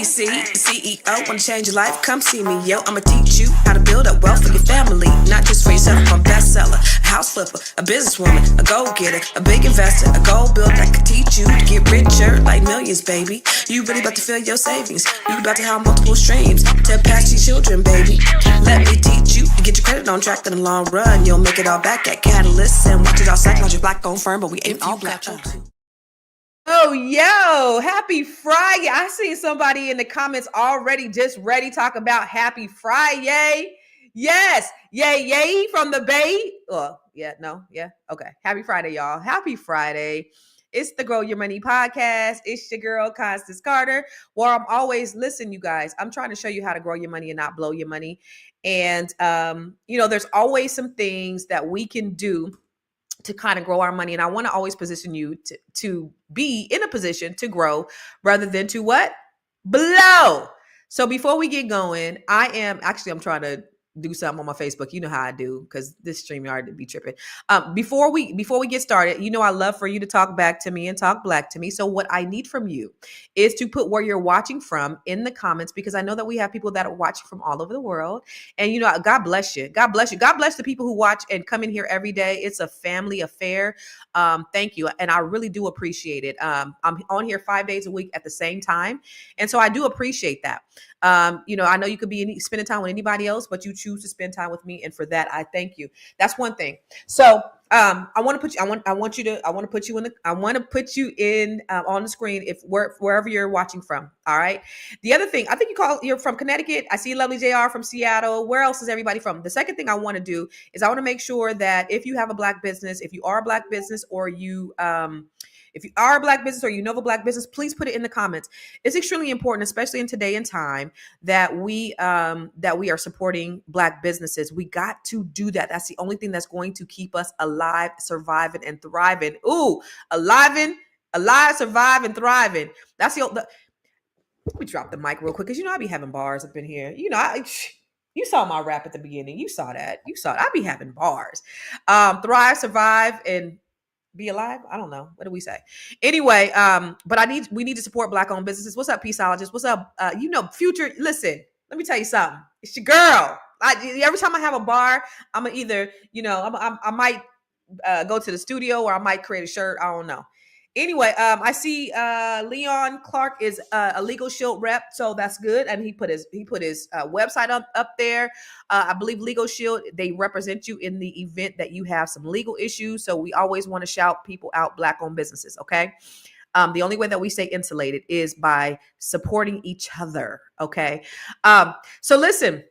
ABC, CEO, wanna change your life? Come see me, yo. I'ma teach you how to build up wealth for your family, not just for yourself. I'm a bestseller, a house flipper, a businesswoman, a go-getter, a big investor, a gold builder that can teach you to get richer like millions, baby. You really about to fill your savings. You about to have multiple streams to pass your children, baby. Let me teach you to get your credit on track in the long run. You'll make it all back at Catalyst and watch it all psychological black-owned firm, but we ain't all black. Oh, yo, happy Friday. I see somebody in the comments already just ready to talk about happy Friday. Yes. Yay from the Bay. Oh, yeah, no, yeah. Okay. Happy Friday, y'all. Happy Friday. It's the Grow Your Money podcast. It's your girl, Constance Carter, where I'm always, listen, you guys, I'm trying to show you how to grow your money and not blow your money. And, there's always some things that we can do to kind of grow our money. And I want to always position you to be in a position to grow rather than to what? Blow. So before we get going, I'm trying to do something on my Facebook. You know how I do, because this StreamYard be tripping. Before we get started, I love for you to talk back to me and talk black to me. So what I need from you is to put where you're watching from in the comments, because I know that we have people that are watching from all over the world. And God bless you. God bless you. God bless the people who watch and come in here every day. It's a family affair. Thank you. And I really do appreciate it. I'm on here 5 days a week at the same time. And so I do appreciate that. I know you could be spending time with anybody else, but you choose to spend time with me. And for that, I thank you. That's one thing. So I want to put you on the screen wherever you're watching from. All right. The other thing, I think you're from Connecticut. I see lovely JR from Seattle. Where else is everybody from? The second thing I want to do is I want to make sure that if you have a black business, if you are a black business, or if you are a black business or you know of a black business, please put it in the comments. It's extremely important, especially in today and time, that we are supporting black businesses. We got to do that. That's the only thing that's going to keep us alive, surviving, and thriving. Ooh, alive, survive, and thriving. That's let me drop the mic real quick, because I be having bars up in here. You saw my rap at the beginning. You saw that. I be having bars. Thrive, survive, and be alive. I don't know. What do we say? Anyway, but we need to support black owned businesses. What's up, Peaceologist? What's up? Future. Listen, let me tell you something. It's your girl. Every time I have a bar, I'm gonna either, I might go to the studio, or I might create a shirt. I don't know. Anyway, I see Leon Clark is a Legal Shield rep, so that's good. And he put his website up there. I believe Legal Shield, they represent you in the event that you have some legal issues. So we always want to shout people out, black-owned businesses. Okay. The only way that we stay insulated is by supporting each other. Okay. So listen.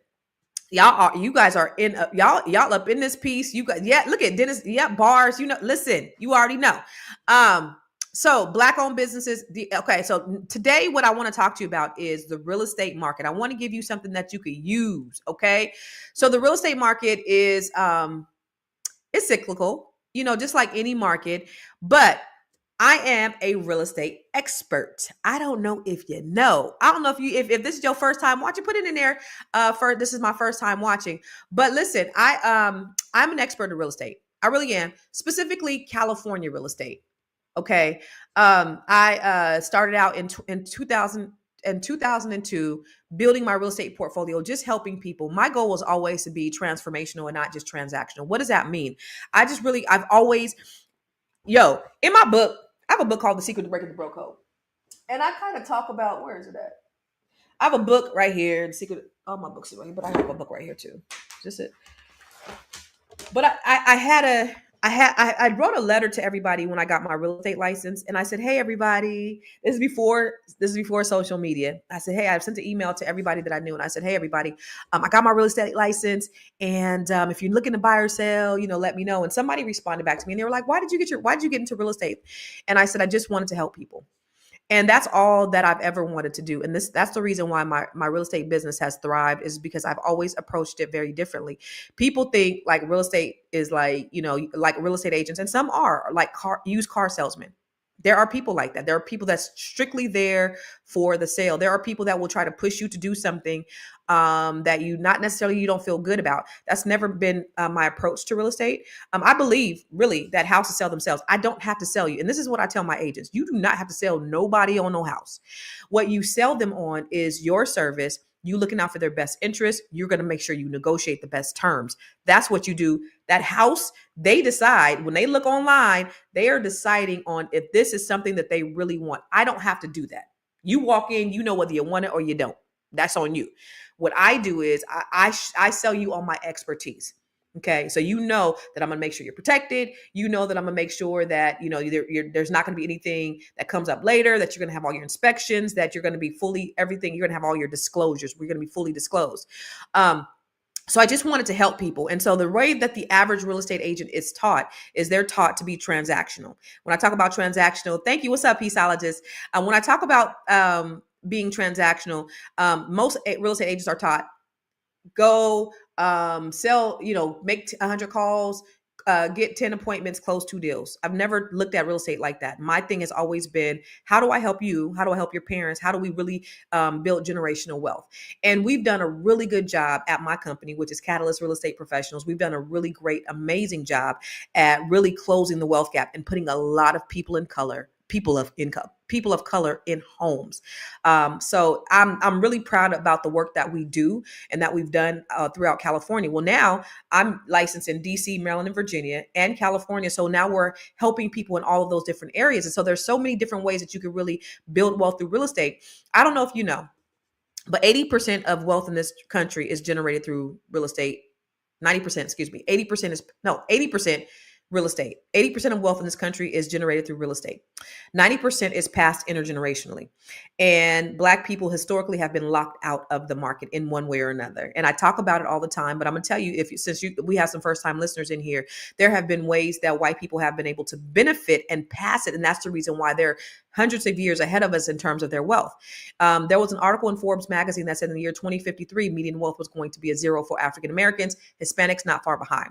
You guys are in y'all up in this piece. You guys, yeah, look at Dennis. Yeah, bars. Listen, you already know. So black-owned businesses. Okay, so today what I want to talk to you about is the real estate market. I want to give you something that you could use. Okay, so the real estate market is it's cyclical, just like any market, but I am a real estate expert. I don't know if you know. I don't know if this is your first time watching, put it in there. This is my first time watching. But listen, I'm an expert in real estate. I really am. Specifically California real estate. Okay. I started out in 2002 building my real estate portfolio, just helping people. My goal was always to be transformational and not just transactional. What does that mean? I've always, in my book, I have a book called The Secret to Breaking the Bro Code. And I kind of talk about, where is it at? I have a book right here. The Secret, all my books are right here, but I have a book right here too. Just it. But I wrote a letter to everybody when I got my real estate license, and I said, "Hey, everybody, this is before social media." I said, "Hey," I sent an email to everybody that I knew, and I said, "Hey, everybody, I got my real estate license, and if you're looking to buy or sell, let me know." And somebody responded back to me, and they were like, "Why did you get into real estate?" And I said, "I just wanted to help people." And that's all that I've ever wanted to do. And that's the reason why my real estate business has thrived, is because I've always approached it very differently. People think like real estate is like, like real estate agents, and some are like used car salesmen. There are people like that. There are people that's strictly there for the sale. There are people that will try to push you to do something that you don't feel good about. That's never been my approach to real estate. I believe really that houses sell themselves. I don't have to sell you. And this is what I tell my agents. You do not have to sell nobody on no house. What you sell them on is your service. You looking out for their best interest. You're going to make sure you negotiate the best terms. That's what you do. That house, they decide when they look online, they are deciding on if this is something that they really want. I don't have to do that. You walk in, you know whether you want it or you don't. That's on you. What I do is I sell you on my expertise. Okay, so you know that I'm gonna make sure you're protected. You know that I'm gonna make sure that there's not gonna be anything that comes up later. That you're gonna have all your inspections. That you're gonna be fully everything. You're gonna have all your disclosures. We're gonna be fully disclosed. So I just wanted to help people. And so the way that the average real estate agent is taught is they're taught to be transactional. When I talk about transactional, thank you. What's up, Peaceologist? When I talk about being transactional, most real estate agents are taught go sell, make 100 calls, get 10 appointments, close 2 deals. I've never looked at real estate like that. My thing has always been, how do I help you? How do I help your parents? How do we really build generational wealth? And we've done a really good job at my company, which is Catalyst Real Estate Professionals. We've done a really great, amazing job at really closing the wealth gap and putting a lot of people of color in homes. So I'm really proud about the work that we do and that we've done throughout California. Well, now I'm licensed in DC, Maryland, and Virginia, and California. So now we're helping people in all of those different areas. And so there's so many different ways that you can really build wealth through real estate. I don't know if you know, but 80% of wealth in this country is generated through real estate. 90%, excuse me. 80% real estate. 80% of wealth in this country is generated through real estate. 90% is passed intergenerationally. And Black people historically have been locked out of the market in one way or another. And I talk about it all the time, but I'm going to tell you, we have some first time listeners in here, there have been ways that white people have been able to benefit and pass it. And that's the reason why they're hundreds of years ahead of us in terms of their wealth. There was an article in Forbes magazine that said in the year 2053, median wealth was going to be a 0 for African Americans, Hispanics not far behind.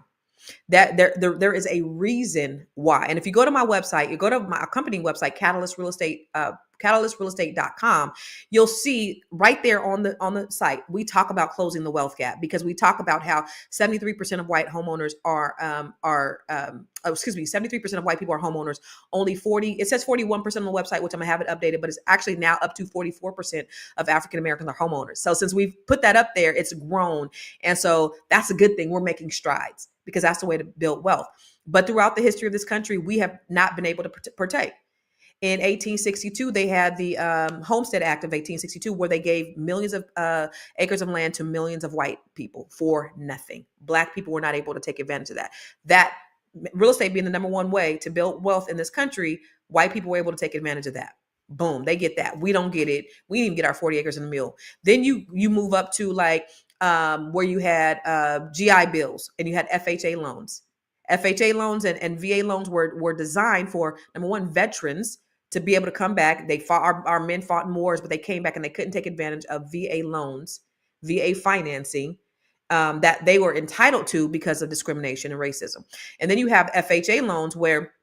That there is a reason why. And if you go to my website, you go to my company website, catalystrealestate.com, you'll see right there on the site, we talk about closing the wealth gap, because we talk about how 73% of white homeowners 73% of white people are homeowners. Only 41% on the website, which I'm gonna have it updated, but it's actually now up to 44% of African Americans are homeowners. So since we've put that up there, it's grown. And so that's a good thing. We're making strides, because that's the way to build wealth. But throughout the history of this country, we have not been able to partake. In 1862, they had the Homestead Act of 1862, where they gave millions of acres of land to millions of white people for nothing. Black people were not able to take advantage of that. That real estate being the number one way to build wealth in this country, white people were able to take advantage of that. Boom, they get that. We don't get it. We didn't even get our 40 acres in the mill. Then you move up to where you had GI bills and you had FHA loans. FHA loans and VA loans were designed for, number one, veterans to be able to come back. They fought, our men fought in wars, but they came back and they couldn't take advantage of VA loans, VA financing that they were entitled to because of discrimination and racism. And then you have FHA loans, where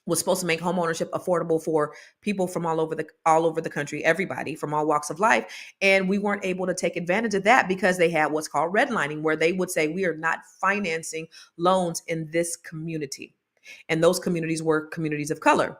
was supposed to make homeownership affordable for people from all over the country, everybody from all walks of life. And we weren't able to take advantage of that because they had what's called redlining, where they would say, we are not financing loans in this community. And those communities were communities of color.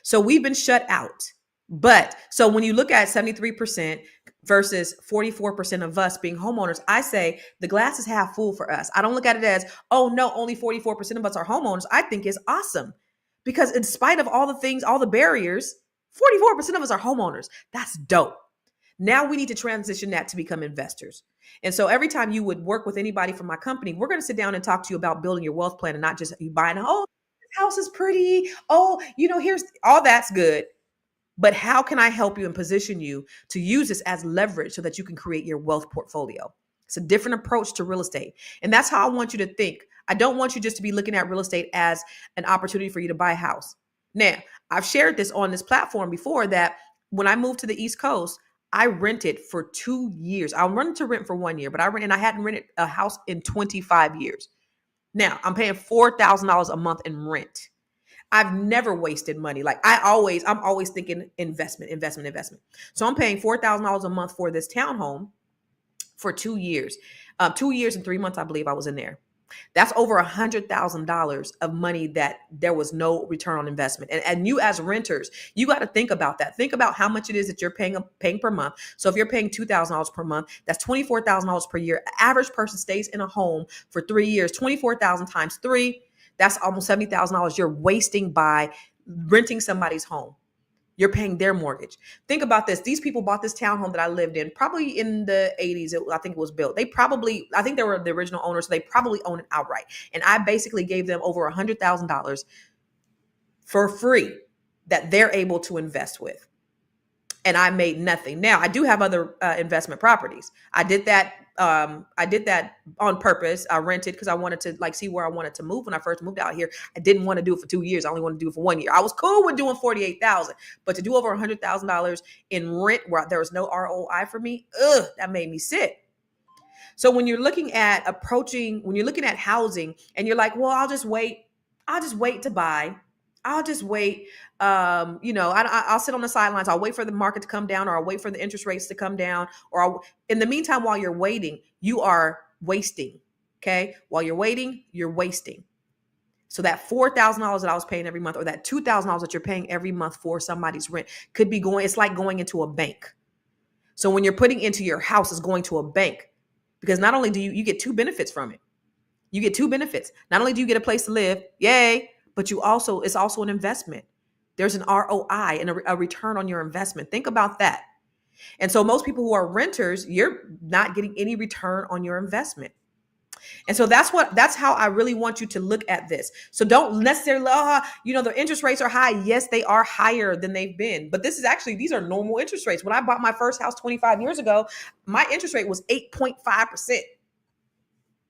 So we've been shut out. But so when you look at 73% versus 44% of us being homeowners, I say the glass is half full for us. I don't look at it as, oh no, only 44% of us are homeowners. I think it's awesome. Because in spite of all the things, all the barriers, 44% of us are homeowners. That's dope. Now we need to transition that to become investors. And so every time you would work with anybody from my company, we're going to sit down and talk to you about building your wealth plan, and not just you buying, oh, this house is pretty. Oh, here's all that's good. But how can I help you and position you to use this as leverage so that you can create your wealth portfolio? It's a different approach to real estate. And that's how I want you to think. I don't want you just to be looking at real estate as an opportunity for you to buy a house. Now, I've shared this on this platform before, that when I moved to the East Coast, I rented for 2 years. I wanted to rent for 1 year, but I hadn't rented a house in 25 years. Now I'm paying $4,000 a month in rent. I've never wasted money. Like I'm always thinking investment, investment, investment. So I'm paying $4,000 a month for this townhome for 2 years. 2 years and 3 months, I believe I was in there. That's over $100,000 of money that there was no return on investment. And you as renters, you got to think about that. Think about how much it is that you're paying per month. So if you're paying $2,000 per month, that's $24,000 per year. Average person stays in a home for 3 years. 24,000 times 3, that's almost $70,000 you're wasting by renting somebody's home. You're paying their mortgage. Think about this. These people bought this townhome that I lived in probably in the 80s. I think it was built. I think they were the original owners. So they probably own it outright. And I basically gave them over $100,000 for free that they're able to invest with. And I made nothing. Now I do have other investment properties. I did that on purpose. I rented because I wanted to see where I wanted to move when I first moved out here. I didn't want to do it for 2 years. I only wanted to do it for 1 year. I was cool with doing 48,000, but to do over $100,000 in rent where there was no ROI for me, that made me sick. So when you're looking at housing and you're like, well, I'll just wait to buy. I'll just wait. I'll sit on the sidelines. I'll wait for the market to come down, or I'll wait for the interest rates to come down, in the meantime, while you're waiting, you are wasting. Okay. While you're waiting, you're wasting. So that $4,000 that I was paying every month, or that $2,000 that you're paying every month for somebody's rent it's like going into a bank. So when you're putting into your house, it's going to a bank, because not only do you get two benefits from it. You get two benefits. Not only do you get a place to live, yay, but it's also an investment. There's an ROI and a return on your investment. Think about that. And so most people who are renters, you're not getting any return on your investment. And so that's how I really want you to look at this. So don't necessarily, the interest rates are high. Yes, they are higher than they've been, but these are normal interest rates. When I bought my first house 25 years ago, my interest rate was 8.5%.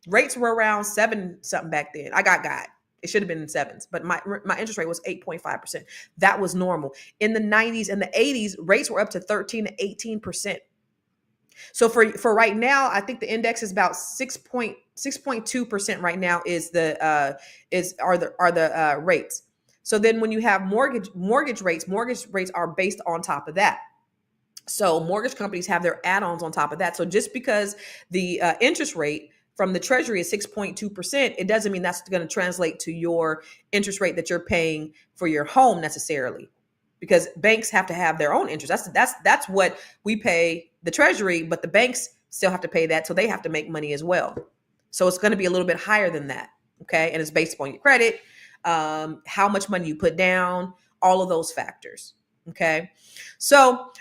Rates were around 7 something back then. I got God. It should have been in 7s, but my interest rate was 8.5%. That was normal. In the 90s and the 80s, rates were up to 13 to 18%. So for right now, I think the index is about 6.2% right now are the rates. So then when you have mortgage rates are based on top of that. So mortgage companies have their add-ons on top of that. So just because the interest rate from the Treasury is 6.2%, it doesn't mean that's going to translate to your interest rate that you're paying for your home necessarily, because banks have to have their own interest. That's what we pay the Treasury, but the banks still have to pay that, so they have to make money as well. So it's going to be a little bit higher than that, okay? And it's based upon your credit, how much money you put down, all of those factors, okay? So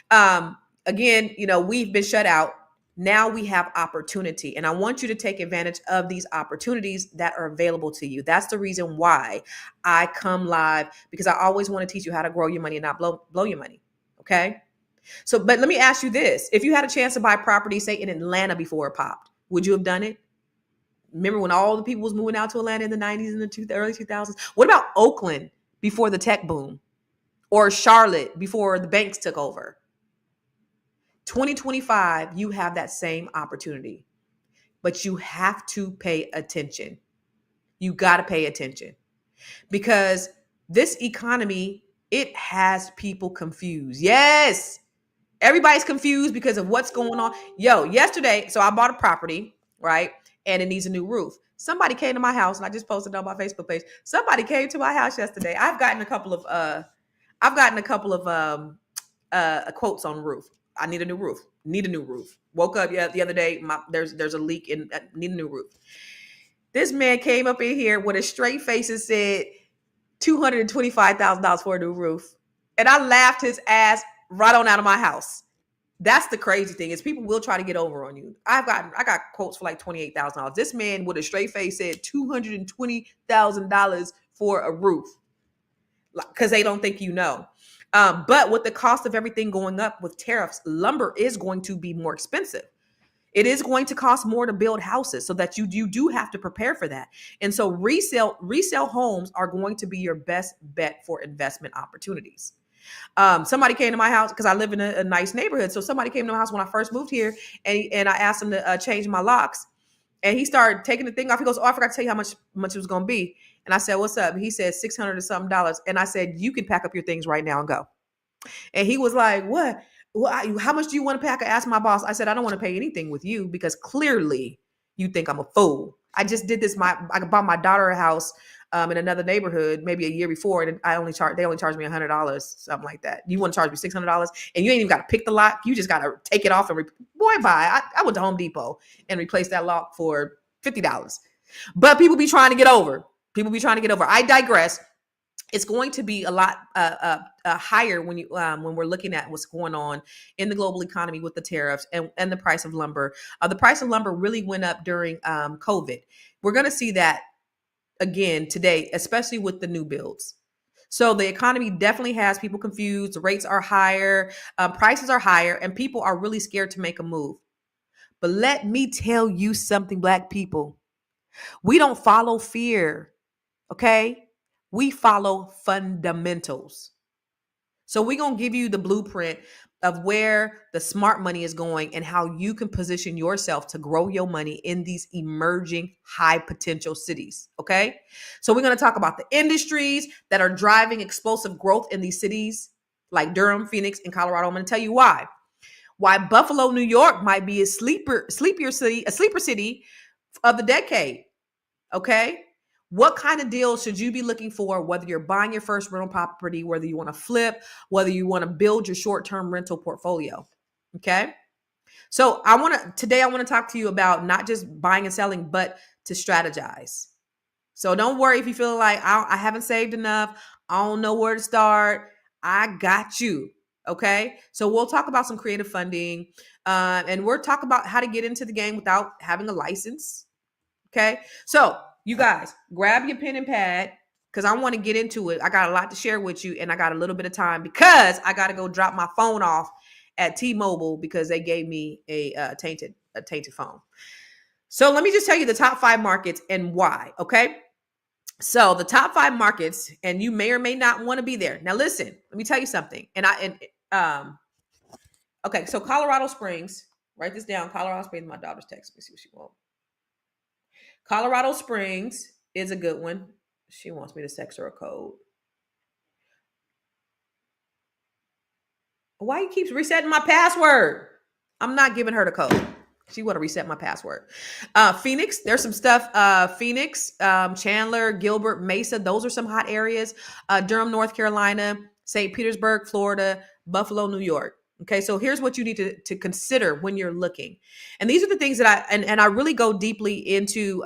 again, we've been shut out. Now we have opportunity, and I want you to take advantage of these opportunities that are available to you. That's the reason why I come live, because I always want to teach you how to grow your money and not blow your money. Okay. So, but let me ask you this. If you had a chance to buy property, say in Atlanta before it popped, would you have done it? Remember when all the people was moving out to Atlanta in the 90s and the early 2000s? What about Oakland before the tech boom, or Charlotte before the banks took over? 2025, you have that same opportunity, but you have to pay attention. You got to pay attention, because this economy, it has people confused. Yes, everybody's confused because of what's going on. Yesterday, so I bought a property, right? And it needs a new roof. Somebody came to my house, and I just posted on my Facebook page. Somebody came to my house yesterday. I've gotten a couple of quotes on roof. I need a new roof. Woke up the other day. There's a leak in. Need a new roof. This man came up in here with a straight face and said $225,000 for a new roof, and I laughed his ass right on out of my house. That's the crazy thing, is people will try to get over on you. I got quotes for like $28,000. This man with a straight face said $220,000 for a roof, because they don't think you know. But with the cost of everything going up with tariffs, lumber is going to be more expensive. It is going to cost more to build houses, so that you do have to prepare for that. And so resale homes are going to be your best bet for investment opportunities. Somebody came to my house, because I live in a nice neighborhood. So somebody came to my house when I first moved here, and I asked him to change my locks, and he started taking the thing off. He goes, "Oh, I forgot to tell you how much it was going to be." And I said, what's up? He said, 600 and something dollars. And I said, you can pack up your things right now and go. And he was like, what? How much do you want to pack? I asked my boss. I said, I don't want to pay anything with you because clearly you think I'm a fool. I just did this. I bought my daughter a house in another neighborhood maybe a year before, and they only charged me $100, something like that. You want to charge me $600, and you ain't even got to pick the lock. You just got to take it off and boy, bye. I went to Home Depot and replaced that lock for $50. But people be trying to get over. I digress. It's going to be a lot higher when we're looking at what's going on in the global economy with the tariffs and the price of lumber. The price of lumber really went up during COVID. We're going to see that again today, especially with the new builds. So the economy definitely has people confused. The rates are higher, prices are higher, and people are really scared to make a move. But let me tell you something, Black people. We don't follow fear, okay? We follow fundamentals. So we're going to give you the blueprint of where the smart money is going and how you can position yourself to grow your money in these emerging high potential cities. Okay. So we're going to talk about the industries that are driving explosive growth in these cities like Durham, Phoenix, and Colorado. I'm going to tell you why Buffalo, New York might be a sleeper city of the decade. Okay. What kind of deals should you be looking for, whether you're buying your first rental property, whether you want to flip, whether you want to build your short-term rental portfolio? Okay. So today I want to talk to you about not just buying and selling, but to strategize. So don't worry if you feel like I haven't saved enough. I don't know where to start. I got you. Okay. So we'll talk about some creative funding and we'll talk about how to get into the game without having a license. Okay. So you guys, grab your pen and pad because I want to get into it. I got a lot to share with you and I got a little bit of time because I got to go drop my phone off at T-Mobile because they gave me a tainted phone. So let me just tell you the top 5 markets and why. Okay. So the top 5 markets, and you may or may not want to be there. Now, listen, let me tell you something. Okay. So Colorado Springs, write this down. Colorado Springs, my daughter's text me, see what she wants. Colorado Springs is a good one. She wants me to text her a code. Why he keeps resetting my password? I'm not giving her the code. She want to reset my password. Phoenix, there's some stuff. Phoenix, Chandler, Gilbert, Mesa. Those are some hot areas. Durham, North Carolina, St. Petersburg, Florida, Buffalo, New York. Okay, so here's what you need to consider when you're looking. And these are the things that I really go deeply into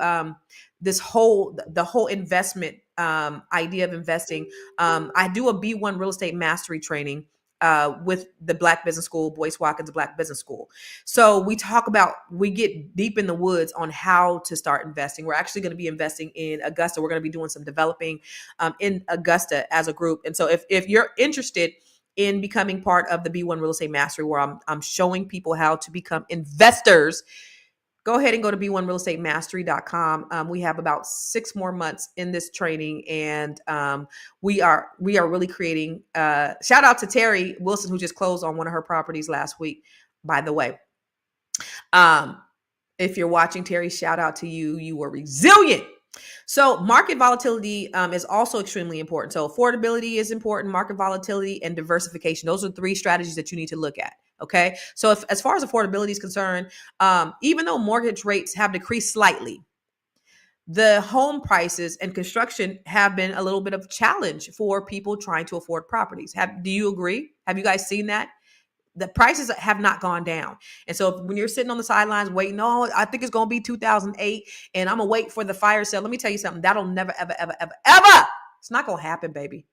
the whole investment idea of investing. I do a B1 real estate mastery training with the Black Business School, Boyce Watkins Black Business School. So we get deep in the woods on how to start investing. We're actually going to be investing in Augusta. We're going to be doing some developing in Augusta as a group. And so if you're interested in becoming part of the B1 Real Estate Mastery, where I'm showing people how to become investors, go ahead and go to b1realestatemastry.com. We have about 6 more months in this training, and we are really creating. Shout out to Terry Wilson, who just closed on one of her properties last week. By the way, if you're watching, Terry, shout out to you. You were resilient. So market volatility is also extremely important. So affordability is important, market volatility, and diversification. Those are 3 strategies that you need to look at. Okay. So as far as affordability is concerned, even though mortgage rates have decreased slightly, the home prices and construction have been a little bit of a challenge for people trying to afford properties. Do you agree? Have you guys seen that? The prices have not gone down. And so when you're sitting on the sidelines waiting, I think it's going to be 2008 and I'm going to wait for the fire sale. Let me tell you something. That'll never, ever, ever, ever, ever. It's not going to happen, baby.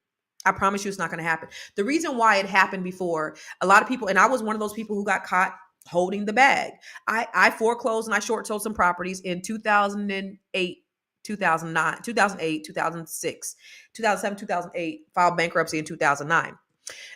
I promise you it's not going to happen. The reason why it happened before, a lot of people, and I was one of those people who got caught holding the bag. I foreclosed and I short sold some properties in 2008, 2009, 2008, 2006, 2007, 2008, filed bankruptcy in 2009.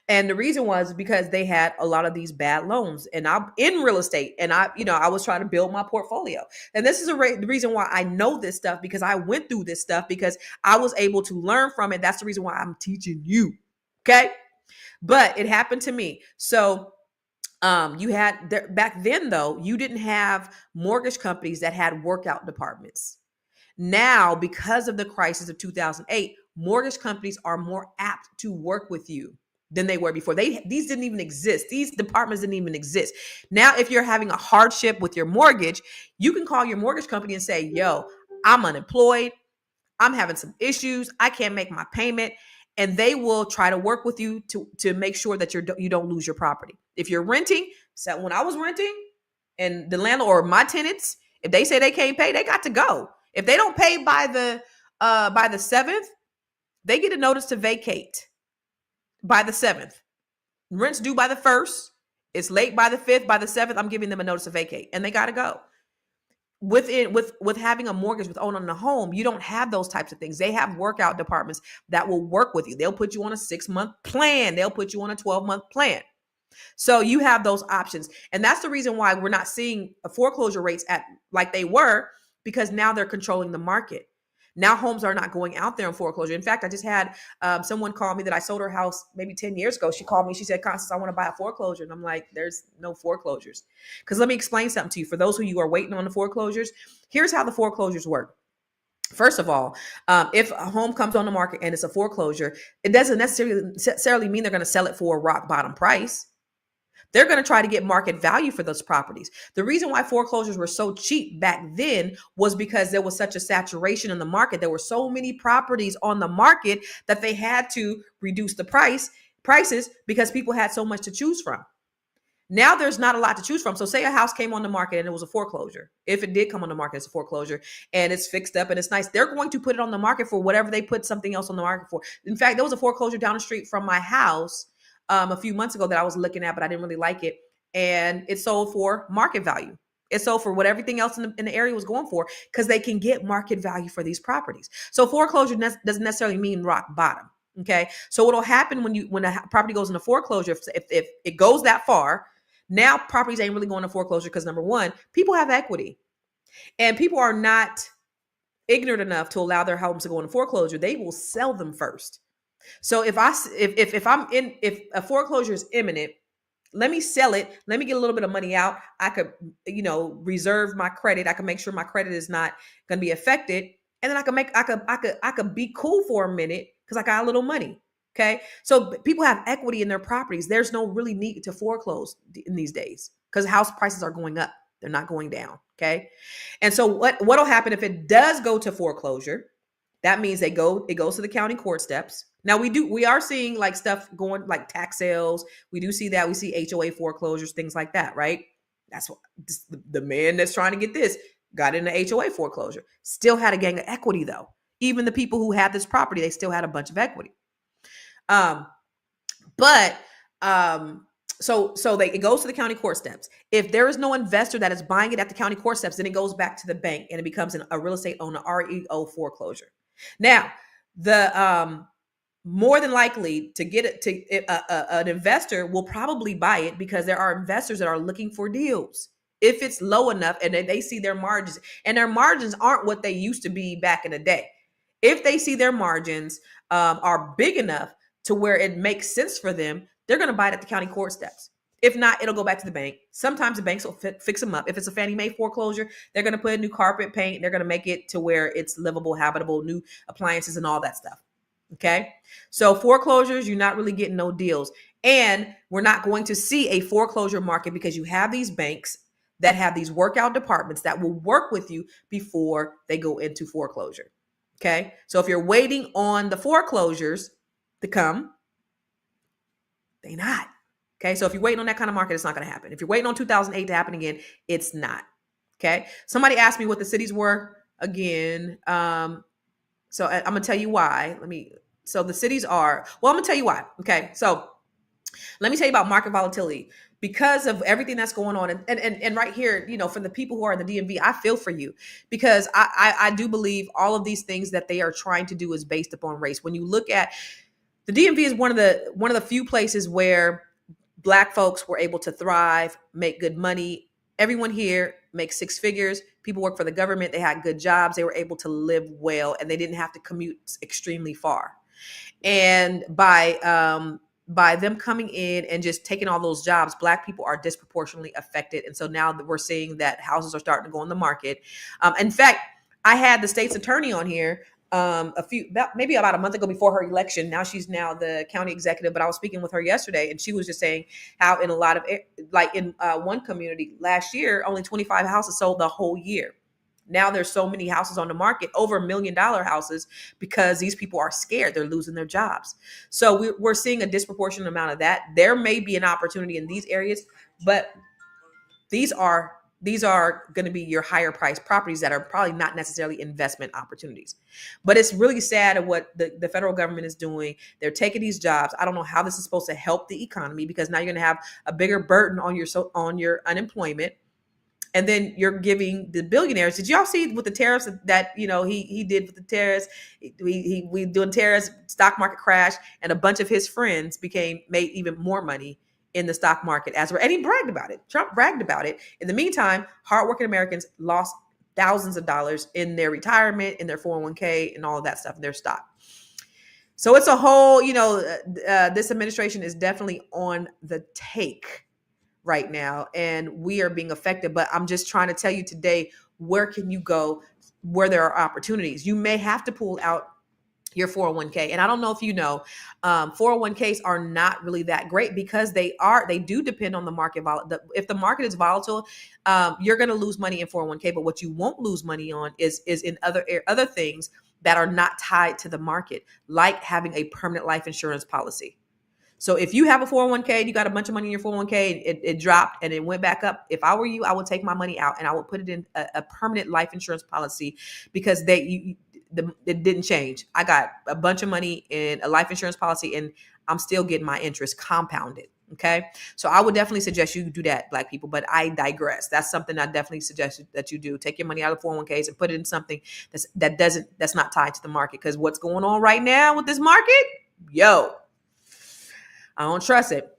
And the reason was because they had a lot of these bad loans, and I'm in real estate, and I was trying to build my portfolio. And this is the reason why I know this stuff, because I went through this stuff, because I was able to learn from it. That's the reason why I'm teaching you. Okay. But it happened to me. So you had back then, though, you didn't have mortgage companies that had workout departments. Now, because of the crisis of 2008, mortgage companies are more apt to work with you than they were before. These didn't even exist. These departments didn't even exist. Now, if you're having a hardship with your mortgage, you can call your mortgage company and say, yo, I'm unemployed. I'm having some issues. I can't make my payment. And they will try to work with you to make sure that you don't lose your property. If you're renting, so when I was renting and the landlord or my tenants, if they say they can't pay, they got to go. If they don't pay by the 7th, they get a notice to vacate by the 7th. Rent's due by the 1st. It's late by the 5th. By the 7th, I'm giving them a notice to vacate, and they got to go. With having a mortgage, with owning a home, you don't have those types of things. They have workout departments that will work with you. They'll put you on a 6-month plan. They'll put you on a 12-month plan. So you have those options. And that's the reason why we're not seeing foreclosure rates at like they were, because now they're controlling the market. Now homes are not going out there in foreclosure. In fact, I just had someone call me that I sold her house maybe 10 years ago. She called me. She said, Constance, I want to buy a foreclosure. And I'm like, there's no foreclosures. Because let me explain something to you. For those of you who are waiting on the foreclosures, here's how the foreclosures work. First of all, if a home comes on the market and it's a foreclosure, it doesn't necessarily mean they're going to sell it for a rock bottom price. They're going to try to get market value for those properties. The reason why foreclosures were so cheap back then was because there was such a saturation in the market. There were so many properties on the market that they had to reduce the prices because people had so much to choose from. Now there's not a lot to choose from. So say a house came on the market and it was a foreclosure. If it did come on the market as a foreclosure and it's fixed up and it's nice, they're going to put it on the market for whatever they put something else on the market for. In fact, there was a foreclosure down the street from my house a few months ago that I was looking at, but I didn't really like it. And it sold for market value. It sold for what everything else in the area was going for, because they can get market value for these properties. So foreclosure doesn't necessarily mean rock bottom. Okay. So what'll happen when a property goes into foreclosure, if it goes that far, now properties ain't really going to foreclosure because, number one, people have equity and people are not ignorant enough to allow their homes to go into foreclosure. They will sell them first. So if a foreclosure is imminent, let me sell it. Let me get a little bit of money out. I could, reserve my credit. I can make sure my credit is not going to be affected. And then I could be cool for a minute because I got a little money. Okay. So people have equity in their properties. There's no really need to foreclose in these days because house prices are going up. They're not going down. Okay. And so what'll happen if it does go to foreclosure? That means it goes to the county court steps. Now we are seeing like stuff going like tax sales. We do see that. We see HOA foreclosures, things like that, right? That's what the man that's trying to get this got in the HOA foreclosure. Still had a gang of equity though. Even the people who had this property, they still had a bunch of equity. So it goes to the county court steps. If there is no investor that is buying it at the county court steps, then it goes back to the bank and it becomes a real estate owner REO foreclosure. Now, the more than likely to get it to an investor will probably buy it because there are investors that are looking for deals. If it's low enough and they see their margins, and their margins aren't what they used to be back in the day. If they see their margins are big enough to where it makes sense for them, they're going to buy it at the county court steps. If not, it'll go back to the bank. Sometimes the banks will fix them up. If it's a Fannie Mae foreclosure, they're going to put a new carpet, paint. They're going to make it to where it's livable, habitable, new appliances and all that stuff. Okay. So foreclosures, you're not really getting no deals. And we're not going to see a foreclosure market because you have these banks that have these workout departments that will work with you before they go into foreclosure. Okay. So if you're waiting on the foreclosures to come, they not. Okay. So if you're waiting on that kind of market, it's not going to happen. If you're waiting on 2008 to happen again, it's not. Okay. Somebody asked me what the cities were again. So I'm going to tell you why. So the cities are, I'm going to tell you why. Okay. So let me tell you about market volatility because of everything that's going on. And right here, for the people who are in the DMV, I feel for you because I do believe all of these things that they are trying to do is based upon race. When you look at the DMV is one of the few places where Black folks were able to thrive, make good money. Everyone here makes 6 figures. People work for the government. They had good jobs. They were able to live well, and they didn't have to commute extremely far. And by them coming in and just taking all those jobs, Black people are disproportionately affected. And so now that we're seeing that houses are starting to go on the market. In fact, I had the state's attorney on here maybe about a month ago before her election. Now she's now the county executive, but I was speaking with her yesterday, and she was just saying how in a lot of like in one community last year, only 25 houses sold the whole year. Now there's so many houses on the market, over $1 million houses, because these people are scared. They're losing their jobs. So we're seeing a disproportionate amount of that. There may be an opportunity in these areas, but these are going to be your higher priced properties that are probably not necessarily investment opportunities. But it's really sad at what the federal government is doing. They're taking these jobs. I don't know how this is supposed to help the economy, because now you're going to have a bigger burden on your unemployment. And then you're giving the billionaires. Did y'all see with the tariffs that he did with the tariffs? We doing tariffs, stock market crash, and a bunch of his friends made even more money in the stock market and he bragged about it. Trump bragged about it. In the meantime, hardworking Americans lost thousands of dollars in their retirement, in their 401k, and all of that stuff in their stock. So it's a whole, this administration is definitely on the take right now, and we are being affected. But I'm just trying to tell you today, where can you go where there are opportunities? You may have to pull out your 401k. And I don't know if 401ks are not really that great, because they do depend on the market. If the market is volatile, you're going to lose money in 401k. But what you won't lose money on is in other things that are not tied to the market, like having a permanent life insurance policy. So if you have a 401k and you got a bunch of money in your 401k, it dropped and it went back up. If I were you, I would take my money out and I would put it in a permanent life insurance policy, because it didn't change. I got a bunch of money in a life insurance policy, and I'm still getting my interest compounded. Okay. So I would definitely suggest you do that, Black people, but I digress. That's something I definitely suggest that you do. Take your money out of 401ks and put it in something that's not tied to the market. Because what's going on right now with this market, I don't trust it.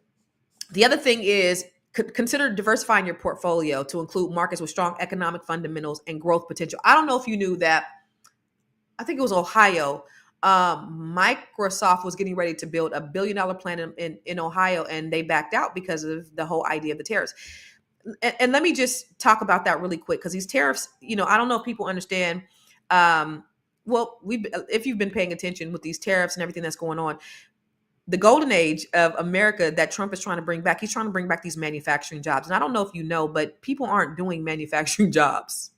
The other thing is, consider diversifying your portfolio to include markets with strong economic fundamentals and growth potential. I don't know if you knew that. I think it was Ohio. Microsoft was getting ready to build $1 billion plant in Ohio, and they backed out because of the whole idea of the tariffs. And let me just talk about that really quick, because these tariffs, I don't know if people understand. If you've been paying attention with these tariffs and everything that's going on, the golden age of America that Trump is trying to bring back, he's trying to bring back these manufacturing jobs. And I don't know if you know, but people aren't doing manufacturing jobs.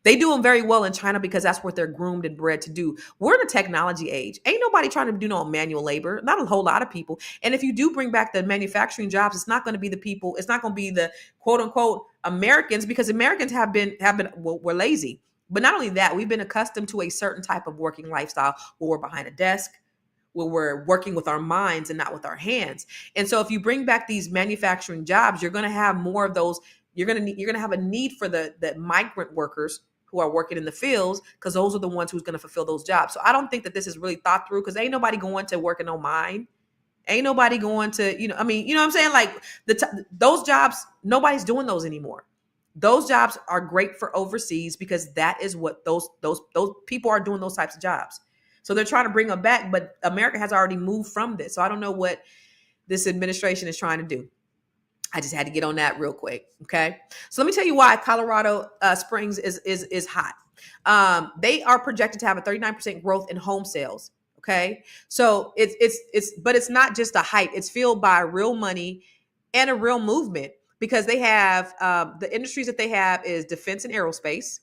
They do them very well in China, because that's what they're groomed and bred to do. We're in a technology age. Ain't nobody trying to do no manual labor. Not a whole lot of people. And if you do bring back the manufacturing jobs, it's not going to be the people. It's not going to be the quote unquote Americans, because Americans we're lazy. But not only that, we've been accustomed to a certain type of working lifestyle where we're behind a desk, where we're working with our minds and not with our hands. And so if you bring back these manufacturing jobs, you're going to have more of those. You're going to have a need for the migrant workers who are working in the fields, because those are the ones who's going to fulfill those jobs. So I don't think that this is really thought through, because ain't nobody going to work in no mine. Ain't nobody going to, you know what I'm saying? Like those jobs, nobody's doing those anymore. Those jobs are great for overseas, because that is what those people are doing, those types of jobs. So they're trying to bring them back, but America has already moved from this. So I don't know what this administration is trying to do. I just had to get on that real quick. Okay. So let me tell you why Colorado Springs is hot. They are projected to have a 39% growth in home sales. Okay. So but it's not just a hype. It's fueled by real money and a real movement, because they have the industries that they have is defense and aerospace.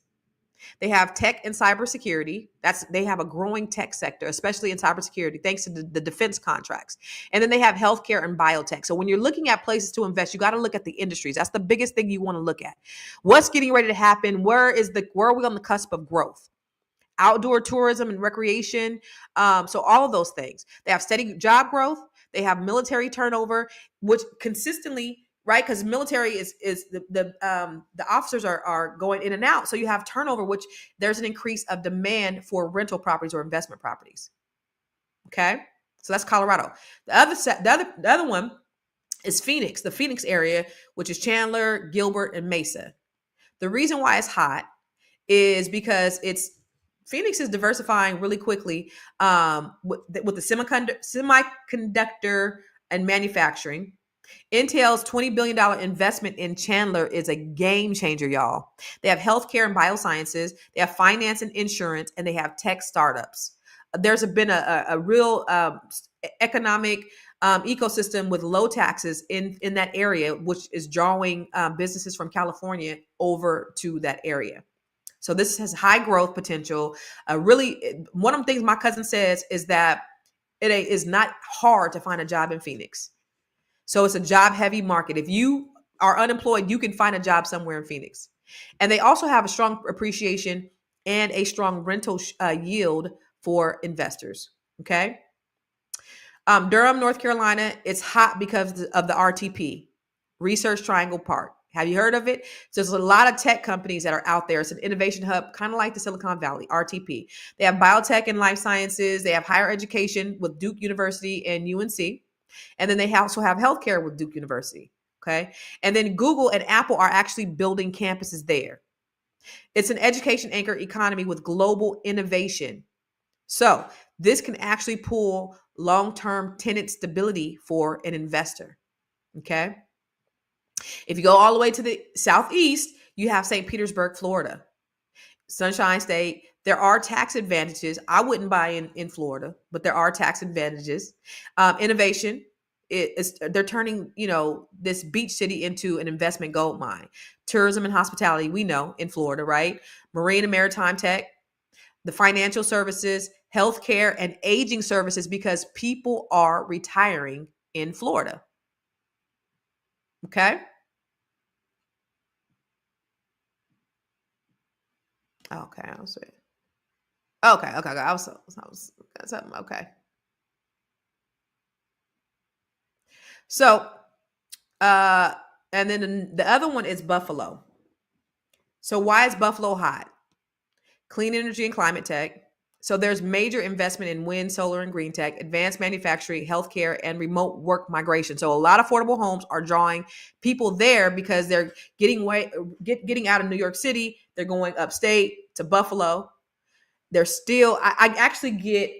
They have tech and cybersecurity. They have a growing tech sector, especially in cybersecurity, thanks to the defense contracts. And then they have healthcare and biotech. So when you're looking at places to invest, you got to look at the industries. That's the biggest thing you want to look at. What's getting ready to happen? Where are we on the cusp of growth? Outdoor tourism and recreation. So all of those things. They have steady job growth. They have military turnover, which consistently, right? Because military is the officers are going in and out. So you have turnover, which there's an increase of demand for rental properties or investment properties. Okay. So that's Colorado. The other one is Phoenix, the Phoenix area, which is Chandler, Gilbert, and Mesa. The reason why it's hot is because Phoenix is diversifying really quickly with the semiconductor and manufacturing. Intel's $20 billion investment in Chandler is a game changer, y'all. They have healthcare and biosciences, they have finance and insurance, and they have tech startups. There's been a real economic ecosystem with low taxes in that area, which is drawing businesses from California over to that area. So this has high growth potential. Really, one of the things my cousin says is that it is not hard to find a job in Phoenix. So it's a job heavy market. If you are unemployed, you can find a job somewhere in Phoenix. And they also have a strong appreciation and a strong rental yield for investors. Okay. Durham, North Carolina, it's hot because of the RTP, Research Triangle Park. Have you heard of it? So there's a lot of tech companies that are out there. It's an innovation hub, kind of like the Silicon Valley, RTP. They have biotech and life sciences. They have higher education with Duke University and UNC. And then they also have healthcare with Duke University. Okay. And then Google and Apple are actually building campuses there. It's an education anchor economy with global innovation. So this can actually pull long-term tenant stability for an investor. Okay. If you go all the way to the southeast, you have St. Petersburg, Florida, Sunshine State. There are tax advantages. I wouldn't buy in Florida, but there are tax advantages. Innovation. They're turning, this beach city into an investment gold mine. Tourism and hospitality, we know in Florida, right? Marine and maritime tech, the financial services, healthcare, and aging services, because people are retiring in Florida. Okay. Okay, I'll see. Okay. I was something. Okay. So, and then the other one is Buffalo. So why is Buffalo hot? Clean energy and climate tech. So there's major investment in wind, solar, and green tech, advanced manufacturing, healthcare, and remote work migration. So a lot of affordable homes are drawing people there because they're getting out of New York City. They're going upstate to Buffalo. They're still. I actually get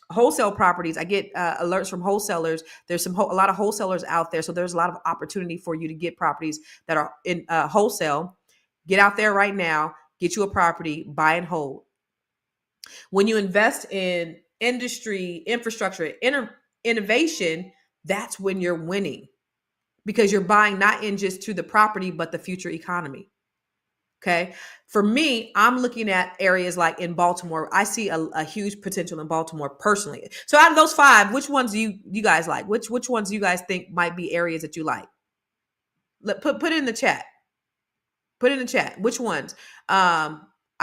wholesale properties. I get alerts from wholesalers. There's a lot of wholesalers out there, so there's a lot of opportunity for you to get properties that are in wholesale. Get out there right now. Get you a property. Buy and hold. When you invest in industry, infrastructure, innovation, that's when you're winning, because you're buying not in just to the property, but the future economy. Okay. For me, I'm looking at areas like in Baltimore. I see a huge potential in Baltimore personally. So out of those 5, which ones do you guys like? Which ones do you guys think might be areas that you like? Put it in the chat. Put it in the chat. Which ones? I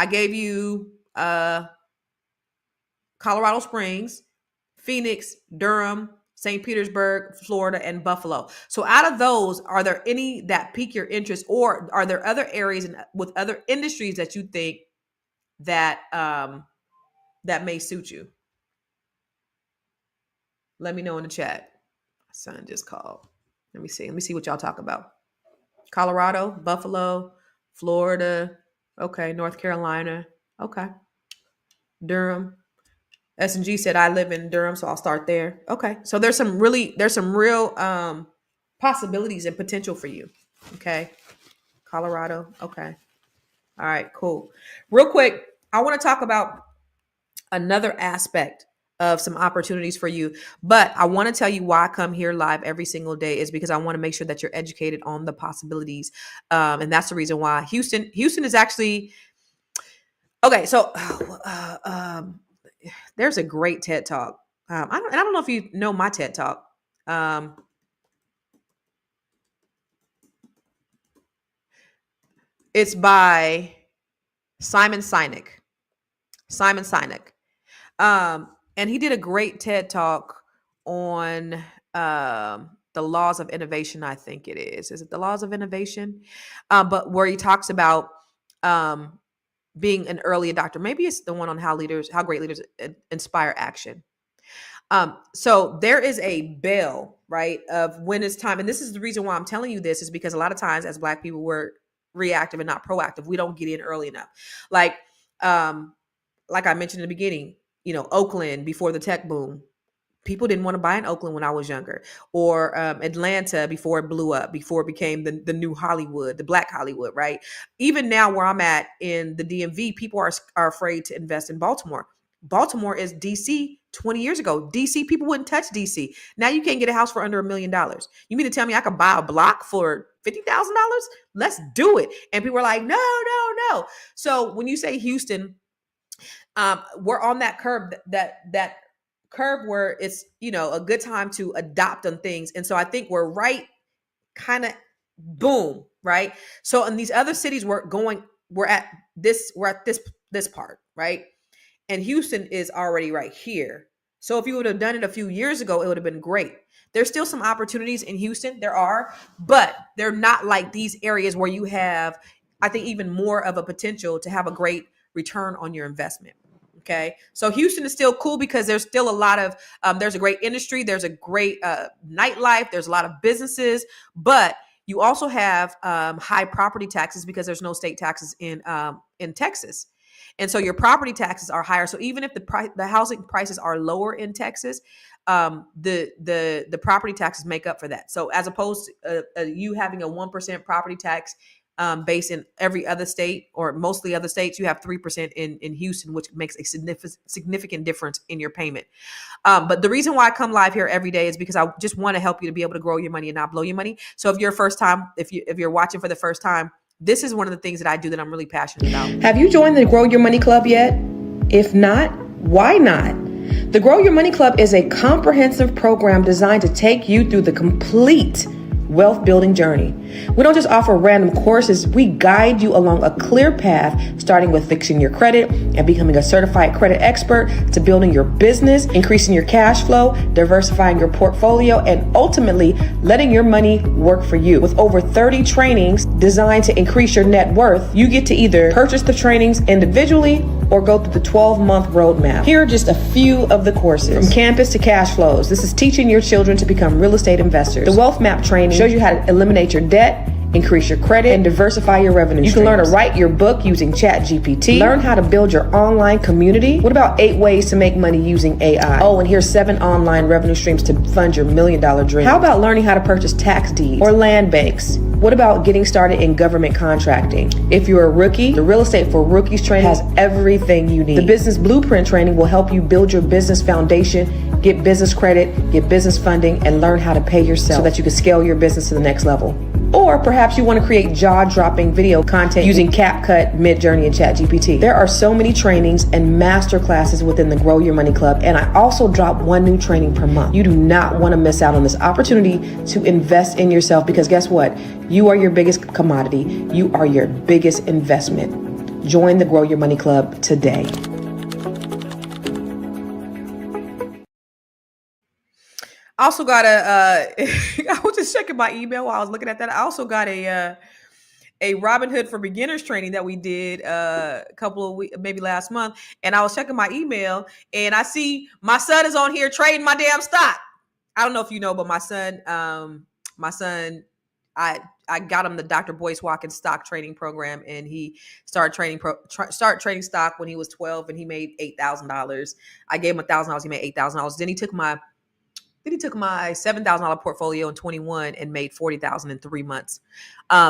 gave you Colorado Springs, Phoenix, Durham, St. Petersburg, Florida, and Buffalo. So out of those, are there any that pique your interest, or are there other areas with other industries that you think that that may suit you? Let me know in the chat. My son just called. Let me see what y'all talk about. Colorado, Buffalo, Florida, okay, North Carolina, okay, Durham. S&G said I live in Durham, so I'll start there. Okay. So there's some real possibilities and potential for you. Okay. Colorado. Okay. All right, cool. Real quick, I want to talk about another aspect of some opportunities for you, but I want to tell you why I come here live every single day is because I want to make sure that you're educated on the possibilities. And that's the reason why Houston is actually okay. So, there's a great TED Talk. I don't know if you know my TED Talk. It's by Simon Sinek. And he did a great TED Talk on the laws of innovation. I think it is. Is it the laws of innovation? But where he talks about being an early adopter. Maybe it's the one on how great leaders inspire action. So there is a bell, right, of when it's time. And this is the reason why I'm telling you this is because a lot of times as Black people, we're reactive and not proactive. We don't get in early enough. Like I mentioned in the beginning, Oakland before the tech boom, People didn't want to buy in Oakland when I was younger, or Atlanta before it blew up, before it became the new Hollywood, the Black Hollywood, right? Even now, where I'm at in the DMV, people are afraid to invest in Baltimore. Baltimore is DC 20 years ago. DC, people wouldn't touch DC. Now you can't get a house for under $1 million. You mean to tell me I could buy a block for $50,000? Let's do it. And people are like, no, no, no. So when you say Houston, we're on that curve, that curve where it's, a good time to adopt on things. And so I think we're right, kind of boom, right? So in these other cities, we're at this part, right? And Houston is already right here. So if you would have done it a few years ago, it would have been great. There's still some opportunities in Houston. There are, but they're not like these areas where you have, I think, even more of a potential to have a great return on your investment. Okay. So Houston is still cool because there's still a lot of, there's a great industry. There's a great nightlife. There's a lot of businesses, but you also have high property taxes because there's no state taxes in Texas. And so your property taxes are higher. So even if the housing prices are lower in Texas, the property taxes make up for that. So as opposed to you having a 1% property tax based in every other state, or mostly other states, you have 3% in Houston, which makes a significant difference in your payment. But the reason why I come live here every day is because I just want to help you to be able to grow your money and not blow your money. So if you're watching for the first time, this is one of the things that I do that I'm really passionate about. Have you joined the Grow Your Money Club yet? If not, why not? The Grow Your Money Club is a comprehensive program designed to take you through the complete wealth building journey. We don't just offer random courses, we guide you along a clear path, starting with fixing your credit and becoming a certified credit expert, to building your business, increasing your cash flow, diversifying your portfolio, and ultimately letting your money work for you. With over 30 trainings designed to increase your net worth, you get to either purchase the trainings individually or go through the 12-month roadmap. Here are just a few of the courses. From campus to cash flows, this is teaching your children to become real estate investors. The Wealth Map training shows you how to eliminate your debt, increase your credit, and diversify your revenue streams. You can learn to write your book using ChatGPT. Learn how to build your online community. What about 8 ways to make money using AI? Oh, and here's 7 online revenue streams to fund your $1 million dream. How about learning how to purchase tax deeds or land banks? What about getting started in government contracting? If you're a rookie, the Real Estate for Rookies training has everything you need. The Business Blueprint training will help you build your business foundation, get business credit, get business funding, and learn how to pay yourself so that you can scale your business to the next level. Or perhaps you want to create jaw-dropping video content using CapCut, Midjourney, and ChatGPT. There are so many trainings and master classes within the Grow Your Money Club, and I also drop 1 new training per month. You do not want to miss out on this opportunity to invest in yourself, because guess what? You are your biggest commodity. You are your biggest investment. Join the Grow Your Money Club today. I also got I was just checking my email while I was looking at that. I also got a Robinhood for Beginners training that we did a couple of weeks, maybe last month. And I was checking my email and I see my son is on here trading my damn stock. I don't know if you know, but my son, I got him the Dr. Boyce Watkins stock trading program, and he started trading stock when he was 12, and he made $8,000. I gave him $1,000. He made $8,000. Then he took my $7,000 portfolio in 21 and made $40,000 in 3 months.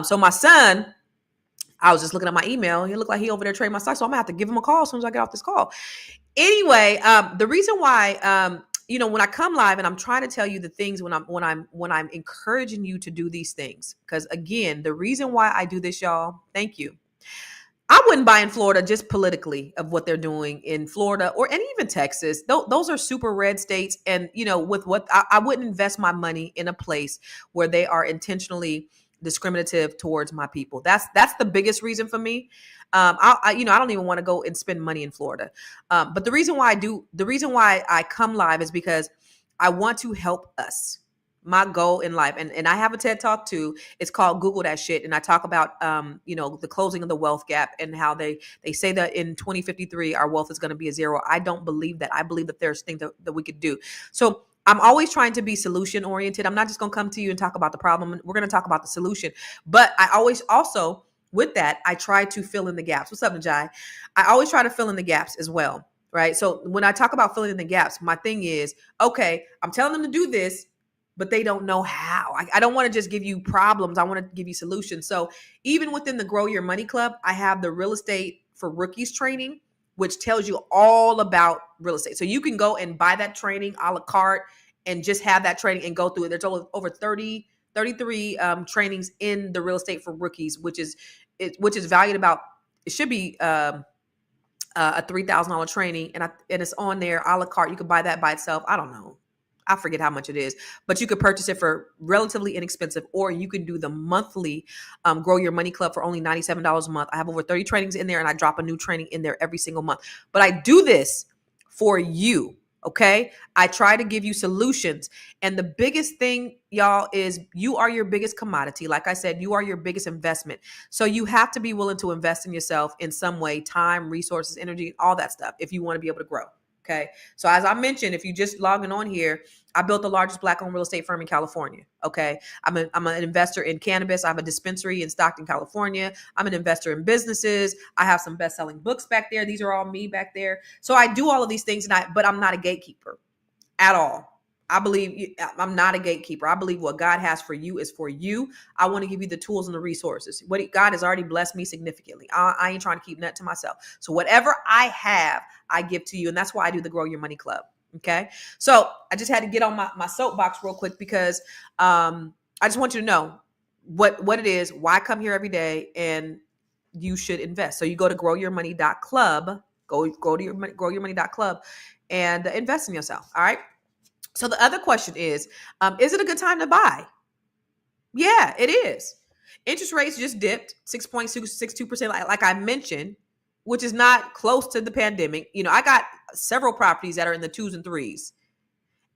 So my son, I was just looking at my email. He looked like he over there trading my stock. So I'm gonna have to give him a call as soon as I get off this call. Anyway, the reason why, when I come live and I'm trying to tell you the things when I'm encouraging you to do these things, because again, the reason why I do this, y'all, thank you. I wouldn't buy in Florida just politically of what they're doing in Florida and even Texas. Those are super red states. And, with what I wouldn't invest my money in a place where they are intentionally discriminative towards my people. That's the biggest reason for me. I don't even want to go and spend money in Florida. But the reason why I come live is because I want to help us. My goal in life. And I have a TED Talk too. It's called Google That Shit. And I talk about, the closing of the wealth gap and how they say that in 2053, our wealth is going to be a zero. I don't believe that. I believe that there's things that we could do. So I'm always trying to be solution oriented. I'm not just going to come to you and talk about the problem. We're going to talk about the solution. But I always also, with that, I try to fill in the gaps. What's up, Najai? I always try to fill in the gaps as well. right? So when I talk about filling in the gaps, my thing is, okay, I'm telling them to do this, but they don't know how. I don't want to just give you problems. I want to give you solutions. So even within the Grow Your Money Club, I have the real estate for rookies training, which tells you all about real estate. So you can go and buy that training a la carte and just have that training and go through it. There's over 33 trainings in the real estate for rookies, which is valued about, it should be a $3,000 training, and it's on there a la carte. You could buy that by itself. I don't know. I forget how much it is, but you could purchase it for relatively inexpensive, or you can do the monthly Grow Your Money Club for only $97 a month. I have over 30 trainings in there, and I drop a new training in there every single month. But I do this for you. Okay. I try to give you solutions. And the biggest thing, y'all, is you are your biggest commodity. Like I said, you are your biggest investment. So you have to be willing to invest in yourself in some way, time, resources, energy, all that stuff, if you want to be able to grow. Okay. So as I mentioned, if you just logging on here, I built the largest Black-owned real estate firm in California. Okay. I'm an investor in cannabis. I have a dispensary in Stockton, California. I'm an investor in businesses. I have some best-selling books back there. These are all me back there. So I do all of these things, but I'm not a gatekeeper at all. I believe I'm not a gatekeeper. I believe what God has for you is for you. I want to give you the tools and the resources. God has already blessed me significantly. I ain't trying to keep that to myself. So whatever I have, I give to you. And that's why I do the Grow Your Money Club. Okay. So I just had to get on my soapbox real quick because I just want you to know what it is, why I come here every day, and you should invest. So you go to growyourmoney.club, go to growyourmoney.club and invest in yourself. All right. So the other question is it a good time to buy? Yeah, it is. Interest rates just dipped 6.62%, like I mentioned, which is not close to the pandemic. You know, I got several properties that are in the 2s and 3s,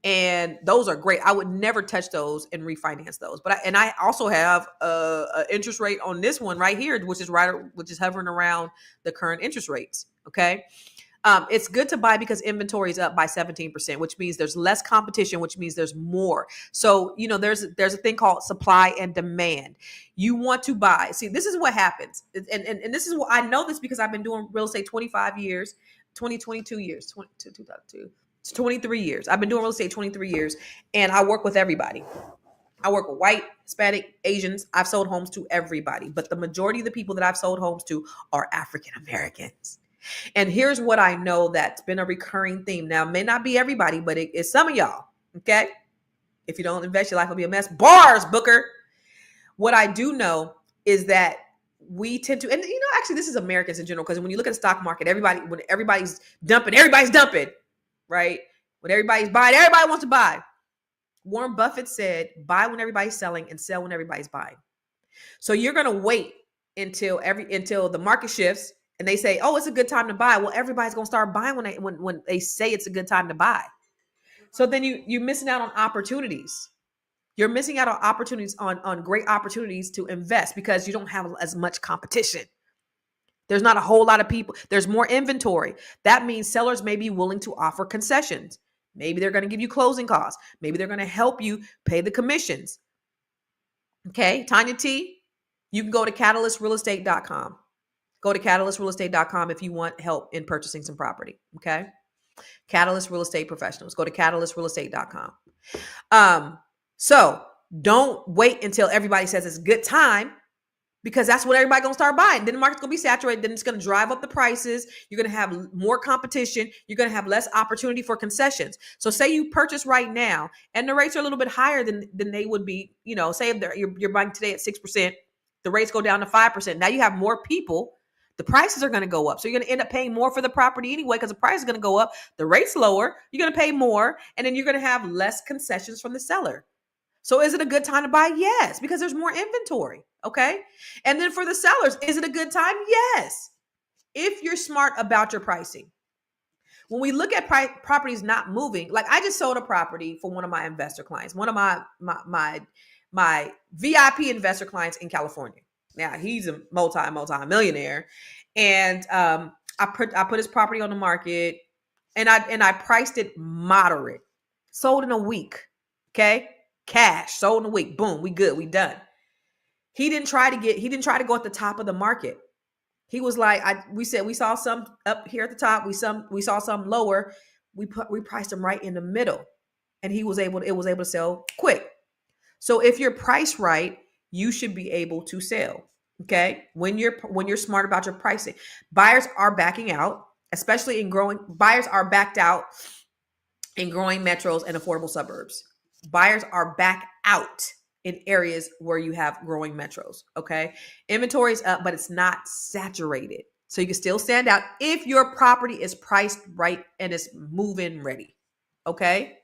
and those are great. I would never touch those and refinance those. But I also have a interest rate on this one right here, which is hovering around the current interest rates. Okay. It's good to buy because inventory is up by 17%, which means there's less competition, which means there's more. So, you know, there's a thing called supply and demand. You want to buy. See, this is what happens. And this is what I know this because I've been doing real estate 25 years, 22 years, 2002. It's 23 years. I've been doing real estate 23 years, and I work with everybody. I work with white, Hispanic, Asians. I've sold homes to everybody, but the majority of the people that I've sold homes to are African Americans. And here's what I know that's been a recurring theme. Now, it may not be everybody, but it's some of y'all. Okay. If you don't invest, your life will be a mess. Bars, Booker. What I do know is that we tend to, and you know, actually this is Americans in general, because when you look at the stock market, when everybody's dumping, right? When everybody's buying, everybody wants to buy. Warren Buffett said, buy when everybody's selling and sell when everybody's buying. So you're going to wait until the market shifts and they say, oh, it's a good time to buy. Well, everybody's going to start buying when they say it's a good time to buy. So then you're missing out on opportunities. You're missing out on opportunities, on great opportunities to invest because you don't have as much competition. There's not a whole lot of people. There's more inventory. That means sellers may be willing to offer concessions. Maybe they're going to give you closing costs. Maybe they're going to help you pay the commissions. Okay, Tanya T, you can go to catalystrealestate.com. Go to catalystrealestate.com if you want help in purchasing some property. Okay. Catalyst Real Estate Professionals. Go to catalystrealestate.com. So don't wait until everybody says it's a good time, because that's when everybody's going to start buying. Then the market's going to be saturated. Then it's going to drive up the prices. You're going to have more competition. You're going to have less opportunity for concessions. So say you purchase right now and the rates are a little bit higher than they would be, you know, say if you're buying today at 6%, the rates go down to 5%. Now you have more people. The prices are going to go up. So you're going to end up paying more for the property anyway, because the price is going to go up. The rate's lower. You're going to pay more. And then you're going to have less concessions from the seller. So is it a good time to buy? Yes, because there's more inventory. Okay. And then for the sellers, is it a good time? Yes. If you're smart about your pricing. When we look at properties not moving, like I just sold a property for one of my investor clients, one of my VIP investor clients in California. Now he's a multi-millionaire, and I put his property on the market, and I priced it moderate. Sold in a week. Okay, cash sold in a week. Boom, we good, we done. He didn't try to go at the top of the market. He was like, we said we saw some up here at the top, we saw some lower. We priced them right in the middle, and it was able to sell quick. So if you're priced right, you should be able to sell. Okay. When you're smart about your pricing, buyers are backing out, especially buyers are backed out in growing metros and affordable suburbs. Buyers are back out in areas where you have growing metros. Okay. Inventory is up, but it's not saturated. So you can still stand out if your property is priced right and it's move-in ready. Okay.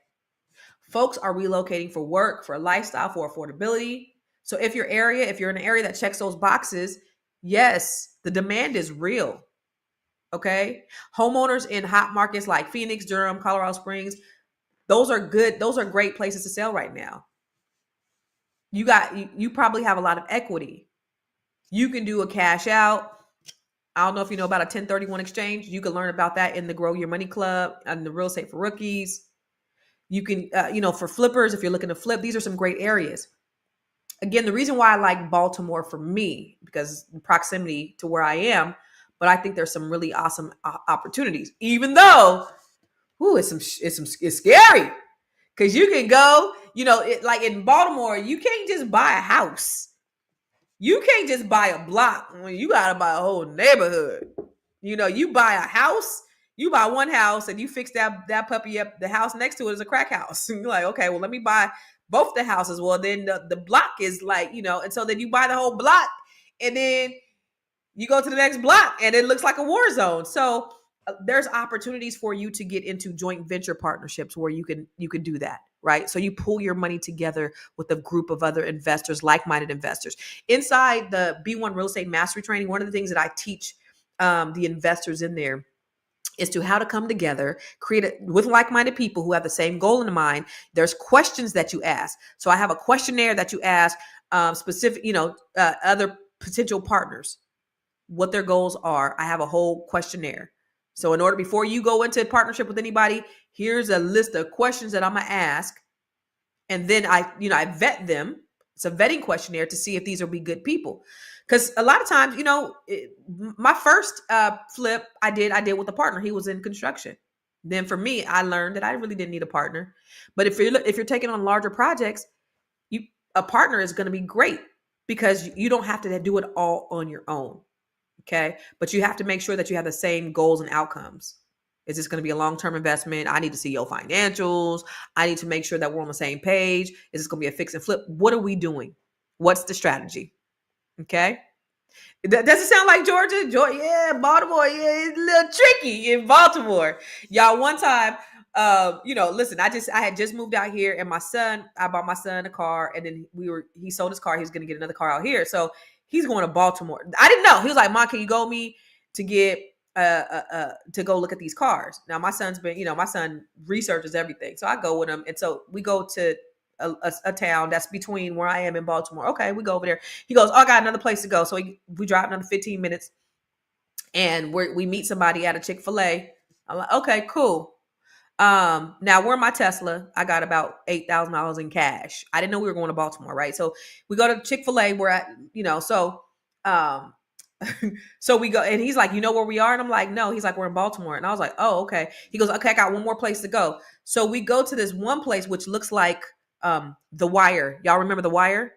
Folks are relocating for work, for lifestyle, for affordability. So if you're in an area that checks those boxes, yes, the demand is real. Okay. Homeowners in hot markets like Phoenix, Durham, Colorado Springs, those are good. Those are great places to sell right now. You probably have a lot of equity. You can do a cash out. I don't know if you know about a 1031 exchange. You can learn about that in the Grow Your Money Club and the Real Estate for Rookies. You can, for flippers, if you're looking to flip, these are some great areas. Again, the reason why I like Baltimore for me, because proximity to where I am, but I think there's some really awesome opportunities, even though, it's scary. Because you can go, like in Baltimore, you can't just buy a house. You can't just buy a block. You got to buy a whole neighborhood. You buy a house, you buy one house and you fix that puppy up. The house next to it is a crack house. And you're like, okay, well, let me buy both the houses. Well, then the block is like, and so then you buy the whole block and then you go to the next block and it looks like a war zone. So there's opportunities for you to get into joint venture partnerships where you can do that, right? So you pull your money together with a group of other investors, like-minded investors. Inside the B1 Real Estate Mastery Training, one of the things that I teach the investors in there is to how to come together, create it with like-minded people who have the same goal in mind. There's questions that you ask. So I have a questionnaire that you ask specific, other potential partners, what their goals are. I have a whole questionnaire. So before you go into a partnership with anybody, here's a list of questions that I'm going to ask. And then I vet them. It's a vetting questionnaire to see if these will be good people. Because a lot of times, my first flip I did with a partner. He was in construction. Then for me, I learned that I really didn't need a partner. But if you're taking on larger projects, a partner is going to be great because you don't have to do it all on your own. Okay. But you have to make sure that you have the same goals and outcomes. Is this going to be a long-term investment? I need to see your financials. I need to make sure that we're on the same page. Is this going to be a fix and flip? What are we doing? What's the strategy? Okay. Does it sound like Georgia? Yeah, Baltimore. Yeah, it's a little tricky in Baltimore. Y'all, one time, listen, I had just moved out here and I bought my son a car and then he sold his car. He was going to get another car out here. So he's going to Baltimore. I didn't know. He was like, Mom, can you go with me to get, to go look at these cars? Now my son's been, my son researches everything. So I go with him. And so we go to a town that's between where I am in Baltimore. Okay. We go over there. He goes, oh, I got another place to go. So we drive another 15 minutes and we meet somebody at a Chick-fil-A. I'm like, okay, cool. Now we're in my Tesla. I got about $8,000 in cash. I didn't know we were going to Baltimore, right? So we go to Chick-fil-A. We're at, so we go and he's like, you know where we are? And I'm like, no. He's like, we're in Baltimore. And I was like, oh, okay. He goes, okay, I got one more place to go. So we go to this one place, which looks like The Wire. Y'all remember The Wire?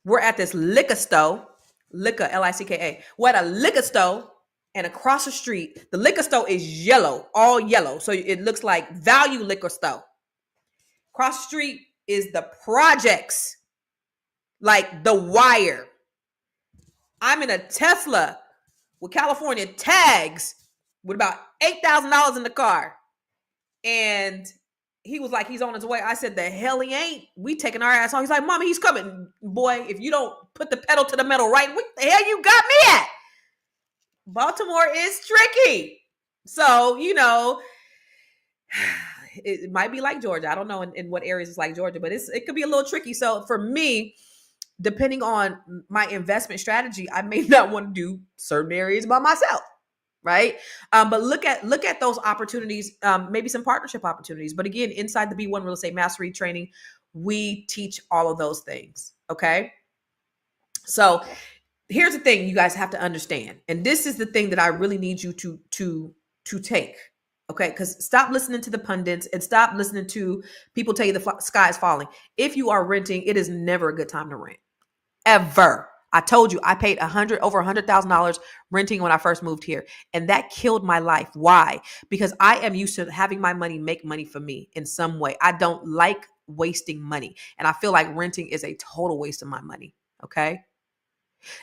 We're at this liquor store, liquor, Licka. We're at a liquor store. And across the street, the liquor store is yellow, all yellow. So it looks like Value Liquor Store. Across the street is the projects, like The Wire. I'm in a Tesla with California tags with about $8,000 in the car. And he was like, he's on his way. I said, the hell he ain't. We taking our ass on. He's like, Mama, he's coming. Boy, if you don't put the pedal to the metal right, what the hell you got me at? Baltimore is tricky. So, it might be like Georgia. I don't know in what areas it's like Georgia, but it could be a little tricky. So for me, depending on my investment strategy, I may not want to do certain areas by myself. Right. But look at those opportunities, maybe some partnership opportunities. But again, inside the B1 Real Estate Mastery Training, we teach all of those things. Okay. So Here's the thing you guys have to understand, and this is the thing that I really need you to take. Okay, because stop listening to the pundits and stop listening to people tell you the sky is falling. If you are renting, it is never a good time to rent, ever. I told you I paid over $100,000 renting when I first moved here, and that killed my life. Why? Because I am used to having my money make money for me in some way. I don't like wasting money, and I feel like renting is a total waste of my money. Okay.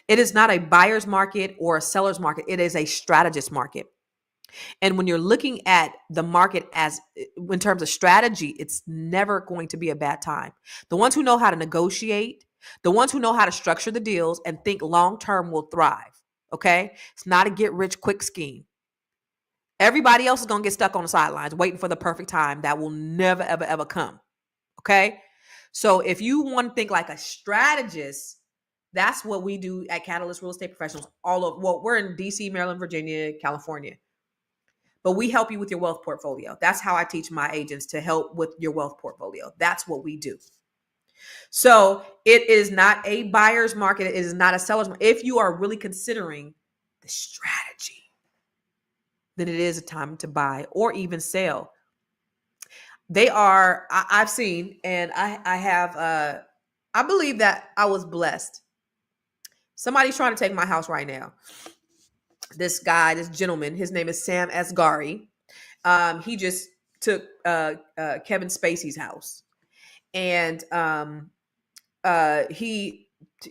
It is not a buyer's market or a seller's market. It is a strategist market. And when you're looking at the market as in terms of strategy, it's never going to be a bad time. The ones who know how to negotiate, the ones who know how to structure the deals and think long term will thrive. Okay. It's not a get rich quick scheme. Everybody else is going to get stuck on the sidelines waiting for the perfect time that will never, ever, ever come. Okay. So if you want to think like a strategist, that's what we do at Catalyst Real Estate Professionals all over. Well, we're in DC, Maryland, Virginia, California. But we help you with your wealth portfolio. That's how I teach my agents to help with your wealth portfolio. That's what we do. So it is not a buyer's market. It is not a seller's market. If you are really considering the strategy, then it is a time to buy or even sell. They are, I've seen, and I have, I believe that I was blessed. Somebody's trying to take my house right now. This gentleman, his name is Sam Asghari. He just took Kevin Spacey's house, and he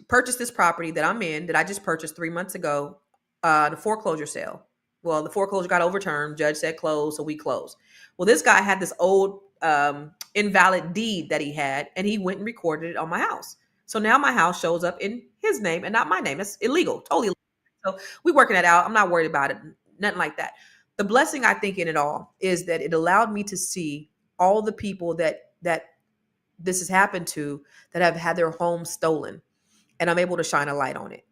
purchased this property that I'm in, that I just purchased 3 months ago, the foreclosure sale. Well, the foreclosure got overturned. Judge said close, so we closed. Well, this guy had this old invalid deed that he had, and he went and recorded it on my house. So now my house shows up in his name and not my name. It's illegal, totally illegal. So we're working that out. I'm not worried about it. Nothing like that. The blessing I think in it all is that it allowed me to see all the people that this has happened to, that have had their homes stolen, and I'm able to shine a light on it.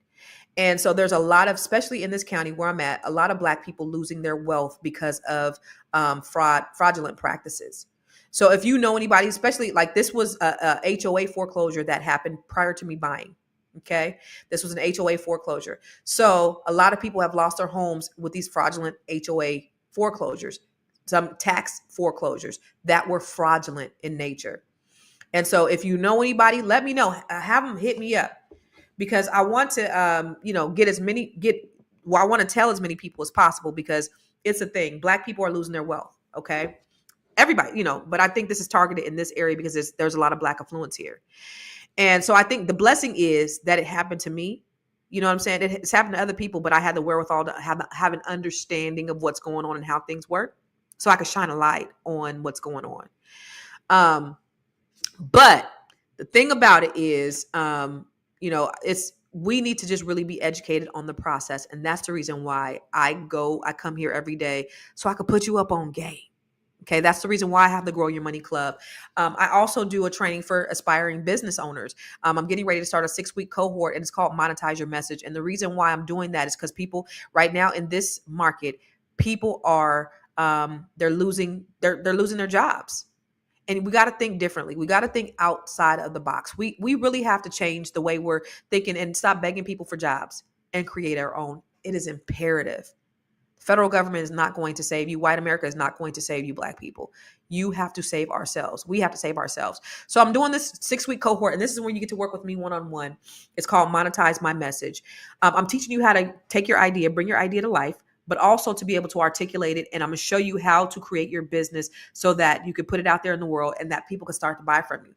And so there's a lot of, especially in this county where I'm at, a lot of Black people losing their wealth because of fraudulent practices. So if you know anybody, especially like this was a HOA foreclosure that happened prior to me buying. Okay. This was an HOA foreclosure. So a lot of people have lost their homes with these fraudulent HOA foreclosures, some tax foreclosures that were fraudulent in nature. And so if you know anybody, let me know. Have them hit me up, because I want to, I want to tell as many people as possible, because it's a thing. Black people are losing their wealth. Okay. Everybody, but I think this is targeted in this area because there's a lot of Black affluence here. And so I think the blessing is that it happened to me. You know what I'm saying? It's happened to other people, but I had the wherewithal to have an understanding of what's going on and how things work, so I could shine a light on what's going on. But the thing about it is, we need to just really be educated on the process. And that's the reason why I come here every day, so I could put you up on game. Okay. That's the reason why I have the Grow Your Money Club. I also do a training for aspiring business owners. I'm getting ready to start a 6-week cohort, and it's called Monetize Your Message. And the reason why I'm doing that is because people right now in this market, people are, they're losing their jobs. And we got to think differently. We got to think outside of the box. We really have to change the way we're thinking and stop begging people for jobs and create our own. It is imperative. The federal government is not going to save you. White America is not going to save you, Black people. You have to save ourselves. We have to save ourselves. So I'm doing this 6-week cohort, and this is where you get to work with me one-on-one. It's called Monetize My Message. I'm teaching you how to take your idea, bring your idea to life, but also to be able to articulate it. And I'm going to show you how to create your business so that you can put it out there in the world and that people can start to buy from you.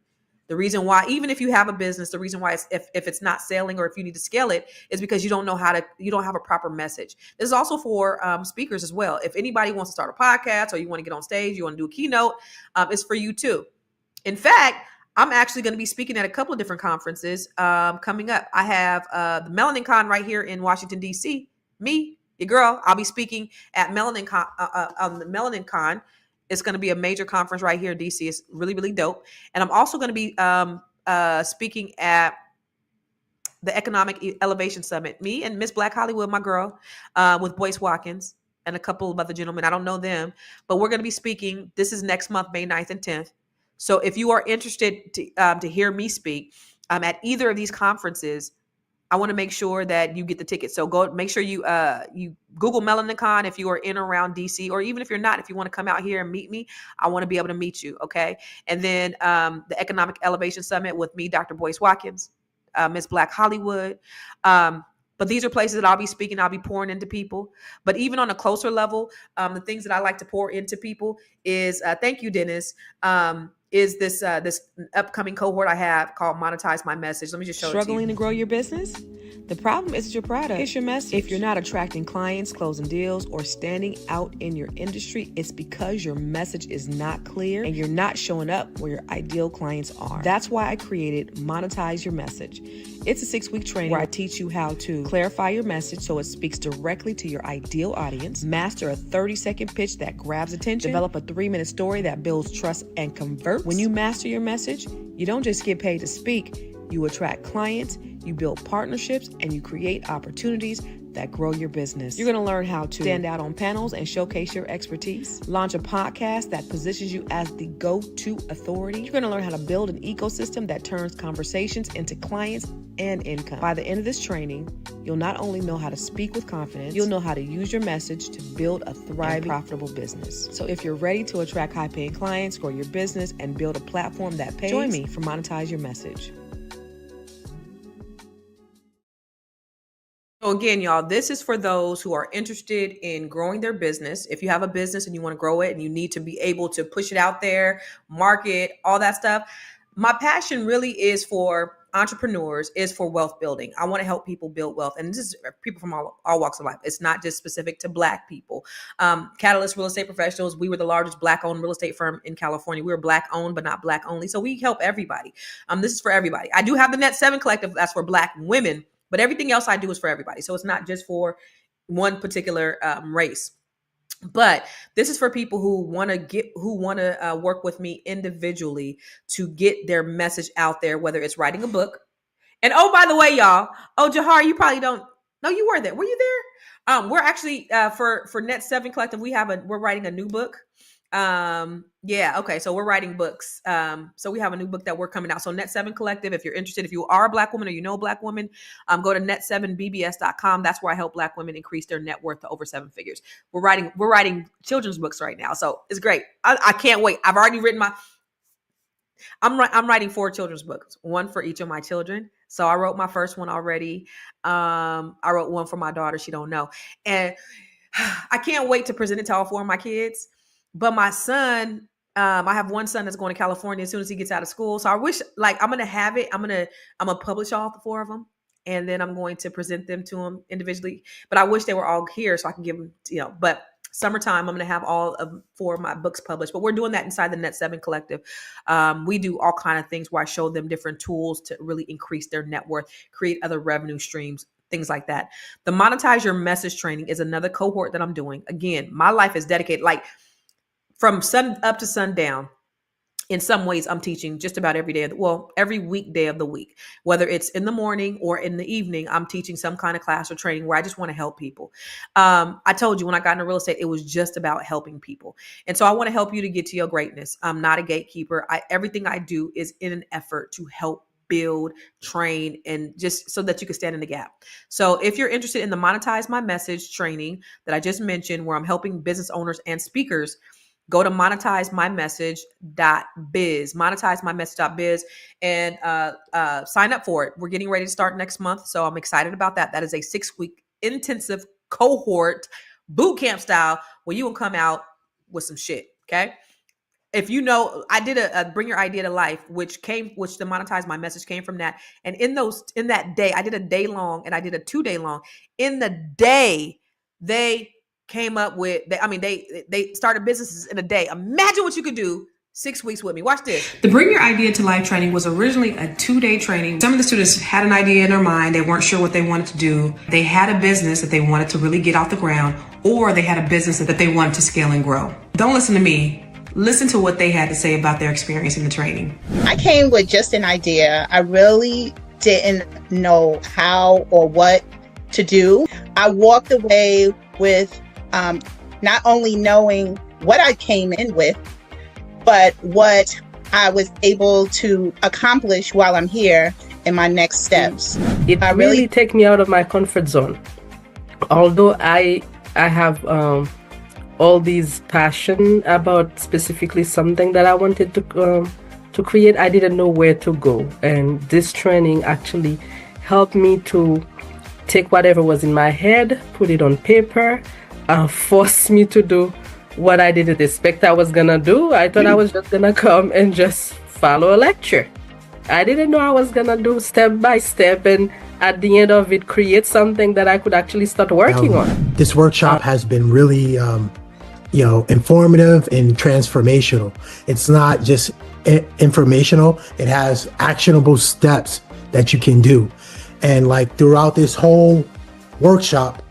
The reason why, even if you have a business, the reason why if it's not selling, or if you need to scale it, is because you don't have a proper message. This is also for speakers as well. If anybody wants to start a podcast, or you want to get on stage, you want to do a keynote, it's for you too. In fact, I'm actually going to be speaking at a couple of different conferences coming up. I have the Melanin Con right here in Washington, D.C. Me, your girl, I'll be speaking at Melanin Con, on the Melanin Con. It's going to be a major conference right here in DC. It's really, really dope. And I'm also going to be speaking at the Economic Elevation Summit. Me and Miss Black Hollywood, my girl, with Boyce Watkins and a couple of other gentlemen. I don't know them, but we're going to be speaking. This is next month, May 9th and 10th. So if you are interested to hear me speak at either of these conferences, I want to make sure that you get the ticket. So go make sure you Google MelaninCon if you are in or around DC, or even if you're not, if you want to come out here and meet me, I want to be able to meet you. Okay. And then the Economic Elevation Summit with me, Dr. Boyce Watkins, Miss Black Hollywood. But these are places that I'll be speaking. I'll be pouring into people. But even on a closer level, the things that I like to pour into people is, thank you, Dennis, is this upcoming cohort I have called Monetize My Message. Let me just show it to you. Struggling to grow your business? The problem isn't your product, it's your message. If you're not attracting clients, closing deals, or standing out in your industry, it's because your message is not clear and you're not showing up where your ideal clients are. That's why I created Monetize Your Message. It's a 6-week training where I teach you how to clarify your message so it speaks directly to your ideal audience, master a 30-second pitch that grabs attention, develop a 3-minute story that builds trust and converts. When you master your message, you don't just get paid to speak, you attract clients, you build partnerships, and you create opportunities that grow your business. You're going to learn how to stand out on panels and showcase your expertise, launch a podcast that positions you as the go-to authority. You're going to learn how to build an ecosystem that turns conversations into clients and income. By the end of this training, you'll not only know how to speak with confidence, you'll know how to use your message to build a thriving, profitable business. So if you're ready to attract high-paying clients, grow your business, and build a platform that pays, join me for Monetize Your Message. So again, y'all, this is for those who are interested in growing their business. If you have a business and you want to grow it and you need to be able to push it out there, market, all that stuff. My passion really is for entrepreneurs, is for wealth building. I want to help people build wealth. And this is people from all walks of life. It's not just specific to Black people. Catalyst Real Estate Professionals, we were the largest Black-owned real estate firm in California. We were Black-owned, but not Black only. So we help everybody. This is for everybody. I do have the Net 7 Collective. That's for Black women. But everything else I do is for everybody. So it's not just for one particular race. But this is for people who want to work with me individually to get their message out there, whether it's writing a book. And oh, by the way, y'all, Jahar, you probably don't know you were there. Were you there? We're actually for Net 7 Collective, we're writing a new book. Okay. So we're writing books. So we have a new book that we're coming out. So Net 7 Collective, if you're interested, if you are a Black woman or you know a Black woman, go to net7bbs.com. That's where I help Black women increase their net worth to over 7 figures. We're writing children's books right now. So it's great. I can't wait. I've already written I'm writing 4 children's books, one for each of my children. So I wrote my first one already. I wrote one for my daughter. She don't know. And I can't wait to present it to all 4 of my kids. But my son, I have one son that's going to California as soon as he gets out of school. So I wish, I'm going to have it. I'm going to publish all 4 of them. And then I'm going to present them to him individually. But I wish they were all here so I can give them, but summertime, I'm going to have all of 4 of my books published. But we're doing that inside the Net 7 Collective. We do all kind of things where I show them different tools to really increase their net worth, create other revenue streams, things like that. The Monetize Your Message training is another cohort that I'm doing. Again, my life is dedicated, from sun up to sundown. In some ways, I'm teaching just about every day, every weekday of the week, whether it's in the morning or in the evening, I'm teaching some kind of class or training where I just want to help people. I told you when I got into real estate, it was just about helping people. And so I want to help you to get to your greatness. I'm not a gatekeeper. Everything I do is in an effort to help build, train, and just so that you can stand in the gap. So if you're interested in the Monetize My Message training that I just mentioned, where I'm helping business owners and speakers, go to monetizemymessage.biz, monetizemymessage.biz, and sign up for it. We're getting ready to start next month, so I'm excited about that. That is a 6-week intensive cohort boot camp style where you will come out with some shit. Okay. If you know, I did a Bring Your Idea to Life, which the Monetize My Message came from that. And in that day, I did a day long and I did a 2-day long. In the day, they came up with, they started businesses in a day. Imagine what you could do 6 weeks with me. Watch this. The Bring Your Idea to Life training was originally a 2-day training. Some of the students had an idea in their mind. They weren't sure what they wanted to do. They had a business that they wanted to really get off the ground, or they had a business that they wanted to scale and grow. Don't listen to me. Listen to what they had to say about their experience in the training. I came with just an idea. I really didn't know how or what to do. I walked away with not only knowing what I came in with, but what I was able to accomplish while I'm here in my next steps. It I really take me out of my comfort zone. Although I have all these passion about specifically something that I wanted to create, I didn't know where to go, and this training actually helped me to take whatever was in my head, put it on paper, force me to do what I didn't expect I was gonna do. I thought I was just gonna come and just follow a lecture. I didn't know I was gonna do step by step, and at the end of it, create something that I could actually start working on. This workshop has been really, informative and transformational. It's not just informational; it has actionable steps that you can do. And like throughout this whole workshop,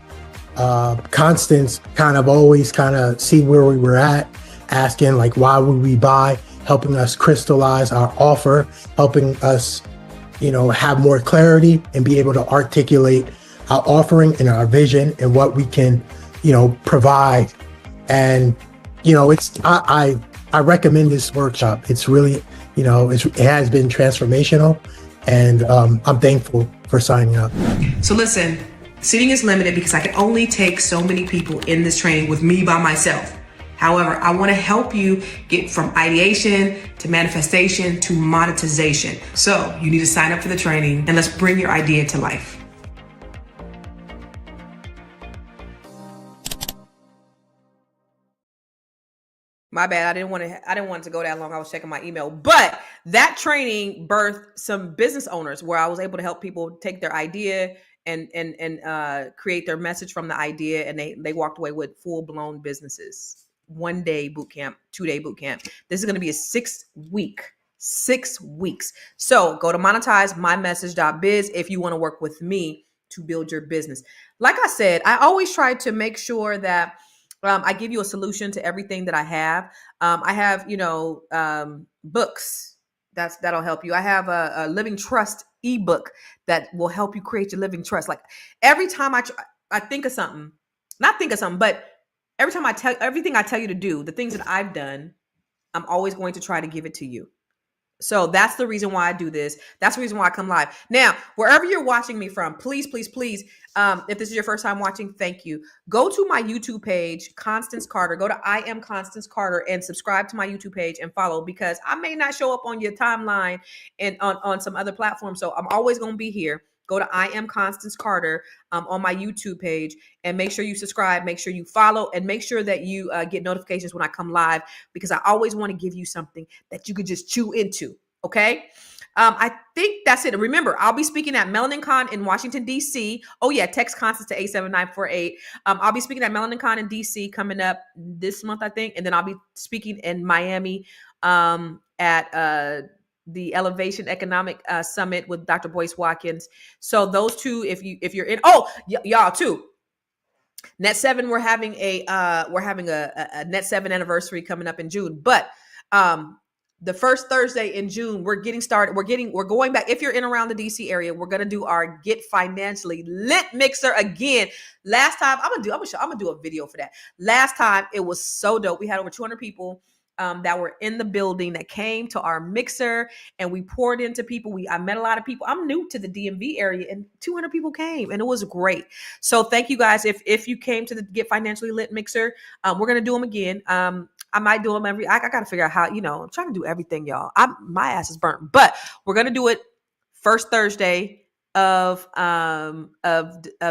Constance always see where we were at, asking like, why would we buy, helping us crystallize our offer, helping us, have more clarity and be able to articulate our offering and our vision and what we can, provide. And, I recommend this workshop. It's really, it has been transformational, and I'm thankful for signing up. So listen, seating is limited because I can only take so many people in this training with me by myself. However, I want to help you get from ideation to manifestation to monetization. So you need to sign up for the training, and let's bring your idea to life. My bad. I didn't want it to go that long. I was checking my email, but that training birthed some business owners where I was able to help people take their idea and create their message from the idea, and they walked away with full-blown businesses. 1-day boot camp, 2-day boot camp. This is going to be a 6 weeks. So go to monetizemymessage.biz if you want to work with me to build your business. Like I said, I always try to make sure that I give you a solution to everything that I have. I have, books that'll help you. I have a living trust ebook that will help you create your living trust. Like every time I think of something, but every time everything I tell you to do, the things that I've done, I'm always going to try to give it to you. So that's the reason why I do this. That's the reason why I come live. Now, wherever you're watching me from, please, please, please, if this is your first time watching, thank you. Go to my YouTube page, Constance Carter. Go to I Am Constance Carter and subscribe to my YouTube page and follow, because I may not show up on your timeline and on some other platform. So I'm always going to be here. Go to I Am Constance Carter on my YouTube page, and make sure you subscribe, make sure you follow, and make sure that you get notifications when I come live, because I always want to give you something that you could just chew into. Okay. I think that's it. Remember, I'll be speaking at MelaninCon in Washington, D.C. Oh yeah. Text Constance to 87948. I'll be speaking at MelaninCon in D.C. coming up this month, I think. And then I'll be speaking in Miami at the Elevation Economic Summit with Dr. Boyce Watkins. So those two, if you're in, y'all too. Net 7, we're having a Net 7 anniversary coming up in June. But the first Thursday in June, we're getting started. We're going back. If you're in around the DC area, we're gonna do our Get Financially Lit Mixer again. Last time, I'm gonna do a video for that. Last time it was so dope. We had over 200 people that were in the building that came to our mixer, and we poured into people. I met a lot of people. I'm new to the DMV area, and 200 people came, and it was great. So thank you guys. If you came to the Get Financially Lit Mixer, we're gonna do them again. I might do them I gotta figure out how, I'm trying to do everything, y'all. My ass is burnt, but we're gonna do it first Thursday of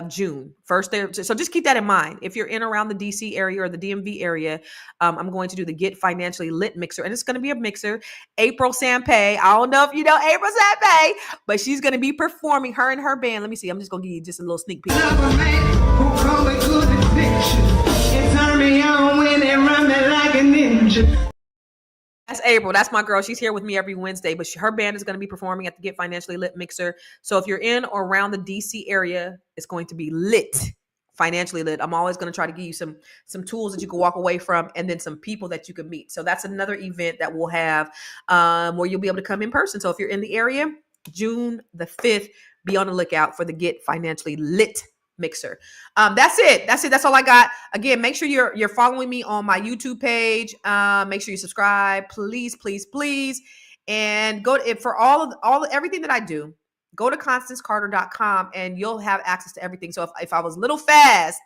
June, first day. So just keep that in mind. If you're in around the DC area or the DMV area, I'm going to do the Get Financially Lit Mixer, and it's going to be a mixer. April Sampay, I don't know if you know April Sampay, but she's going to be performing, her and her band. Let me see. I'm just going to give you just a little sneak peek. That's April. That's my girl. She's here with me every Wednesday, but her band is going to be performing at the Get Financially Lit Mixer. So if you're in or around the DC area, it's going to be lit, financially lit. I'm always going to try to give you some tools that you can walk away from, and then some people that you can meet. So that's another event that we'll have where you'll be able to come in person. So if you're in the area, June the 5th, be on the lookout for the Get Financially Lit Mixer. That's it. That's all I got. Again, make sure you're following me on my YouTube page. Make sure you subscribe, please, please, please, and go to it for all everything that I do. go to constancecarter.com and you'll have access to everything. So if I was a little fast,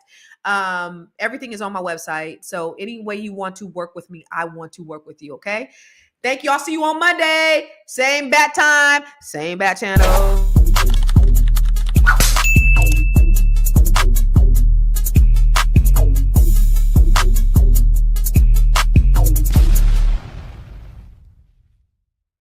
everything is on my website. So any way you want to work with me, I want to work with you. Okay. Thank you. I'll see you on Monday. Same bat time, same bat channel.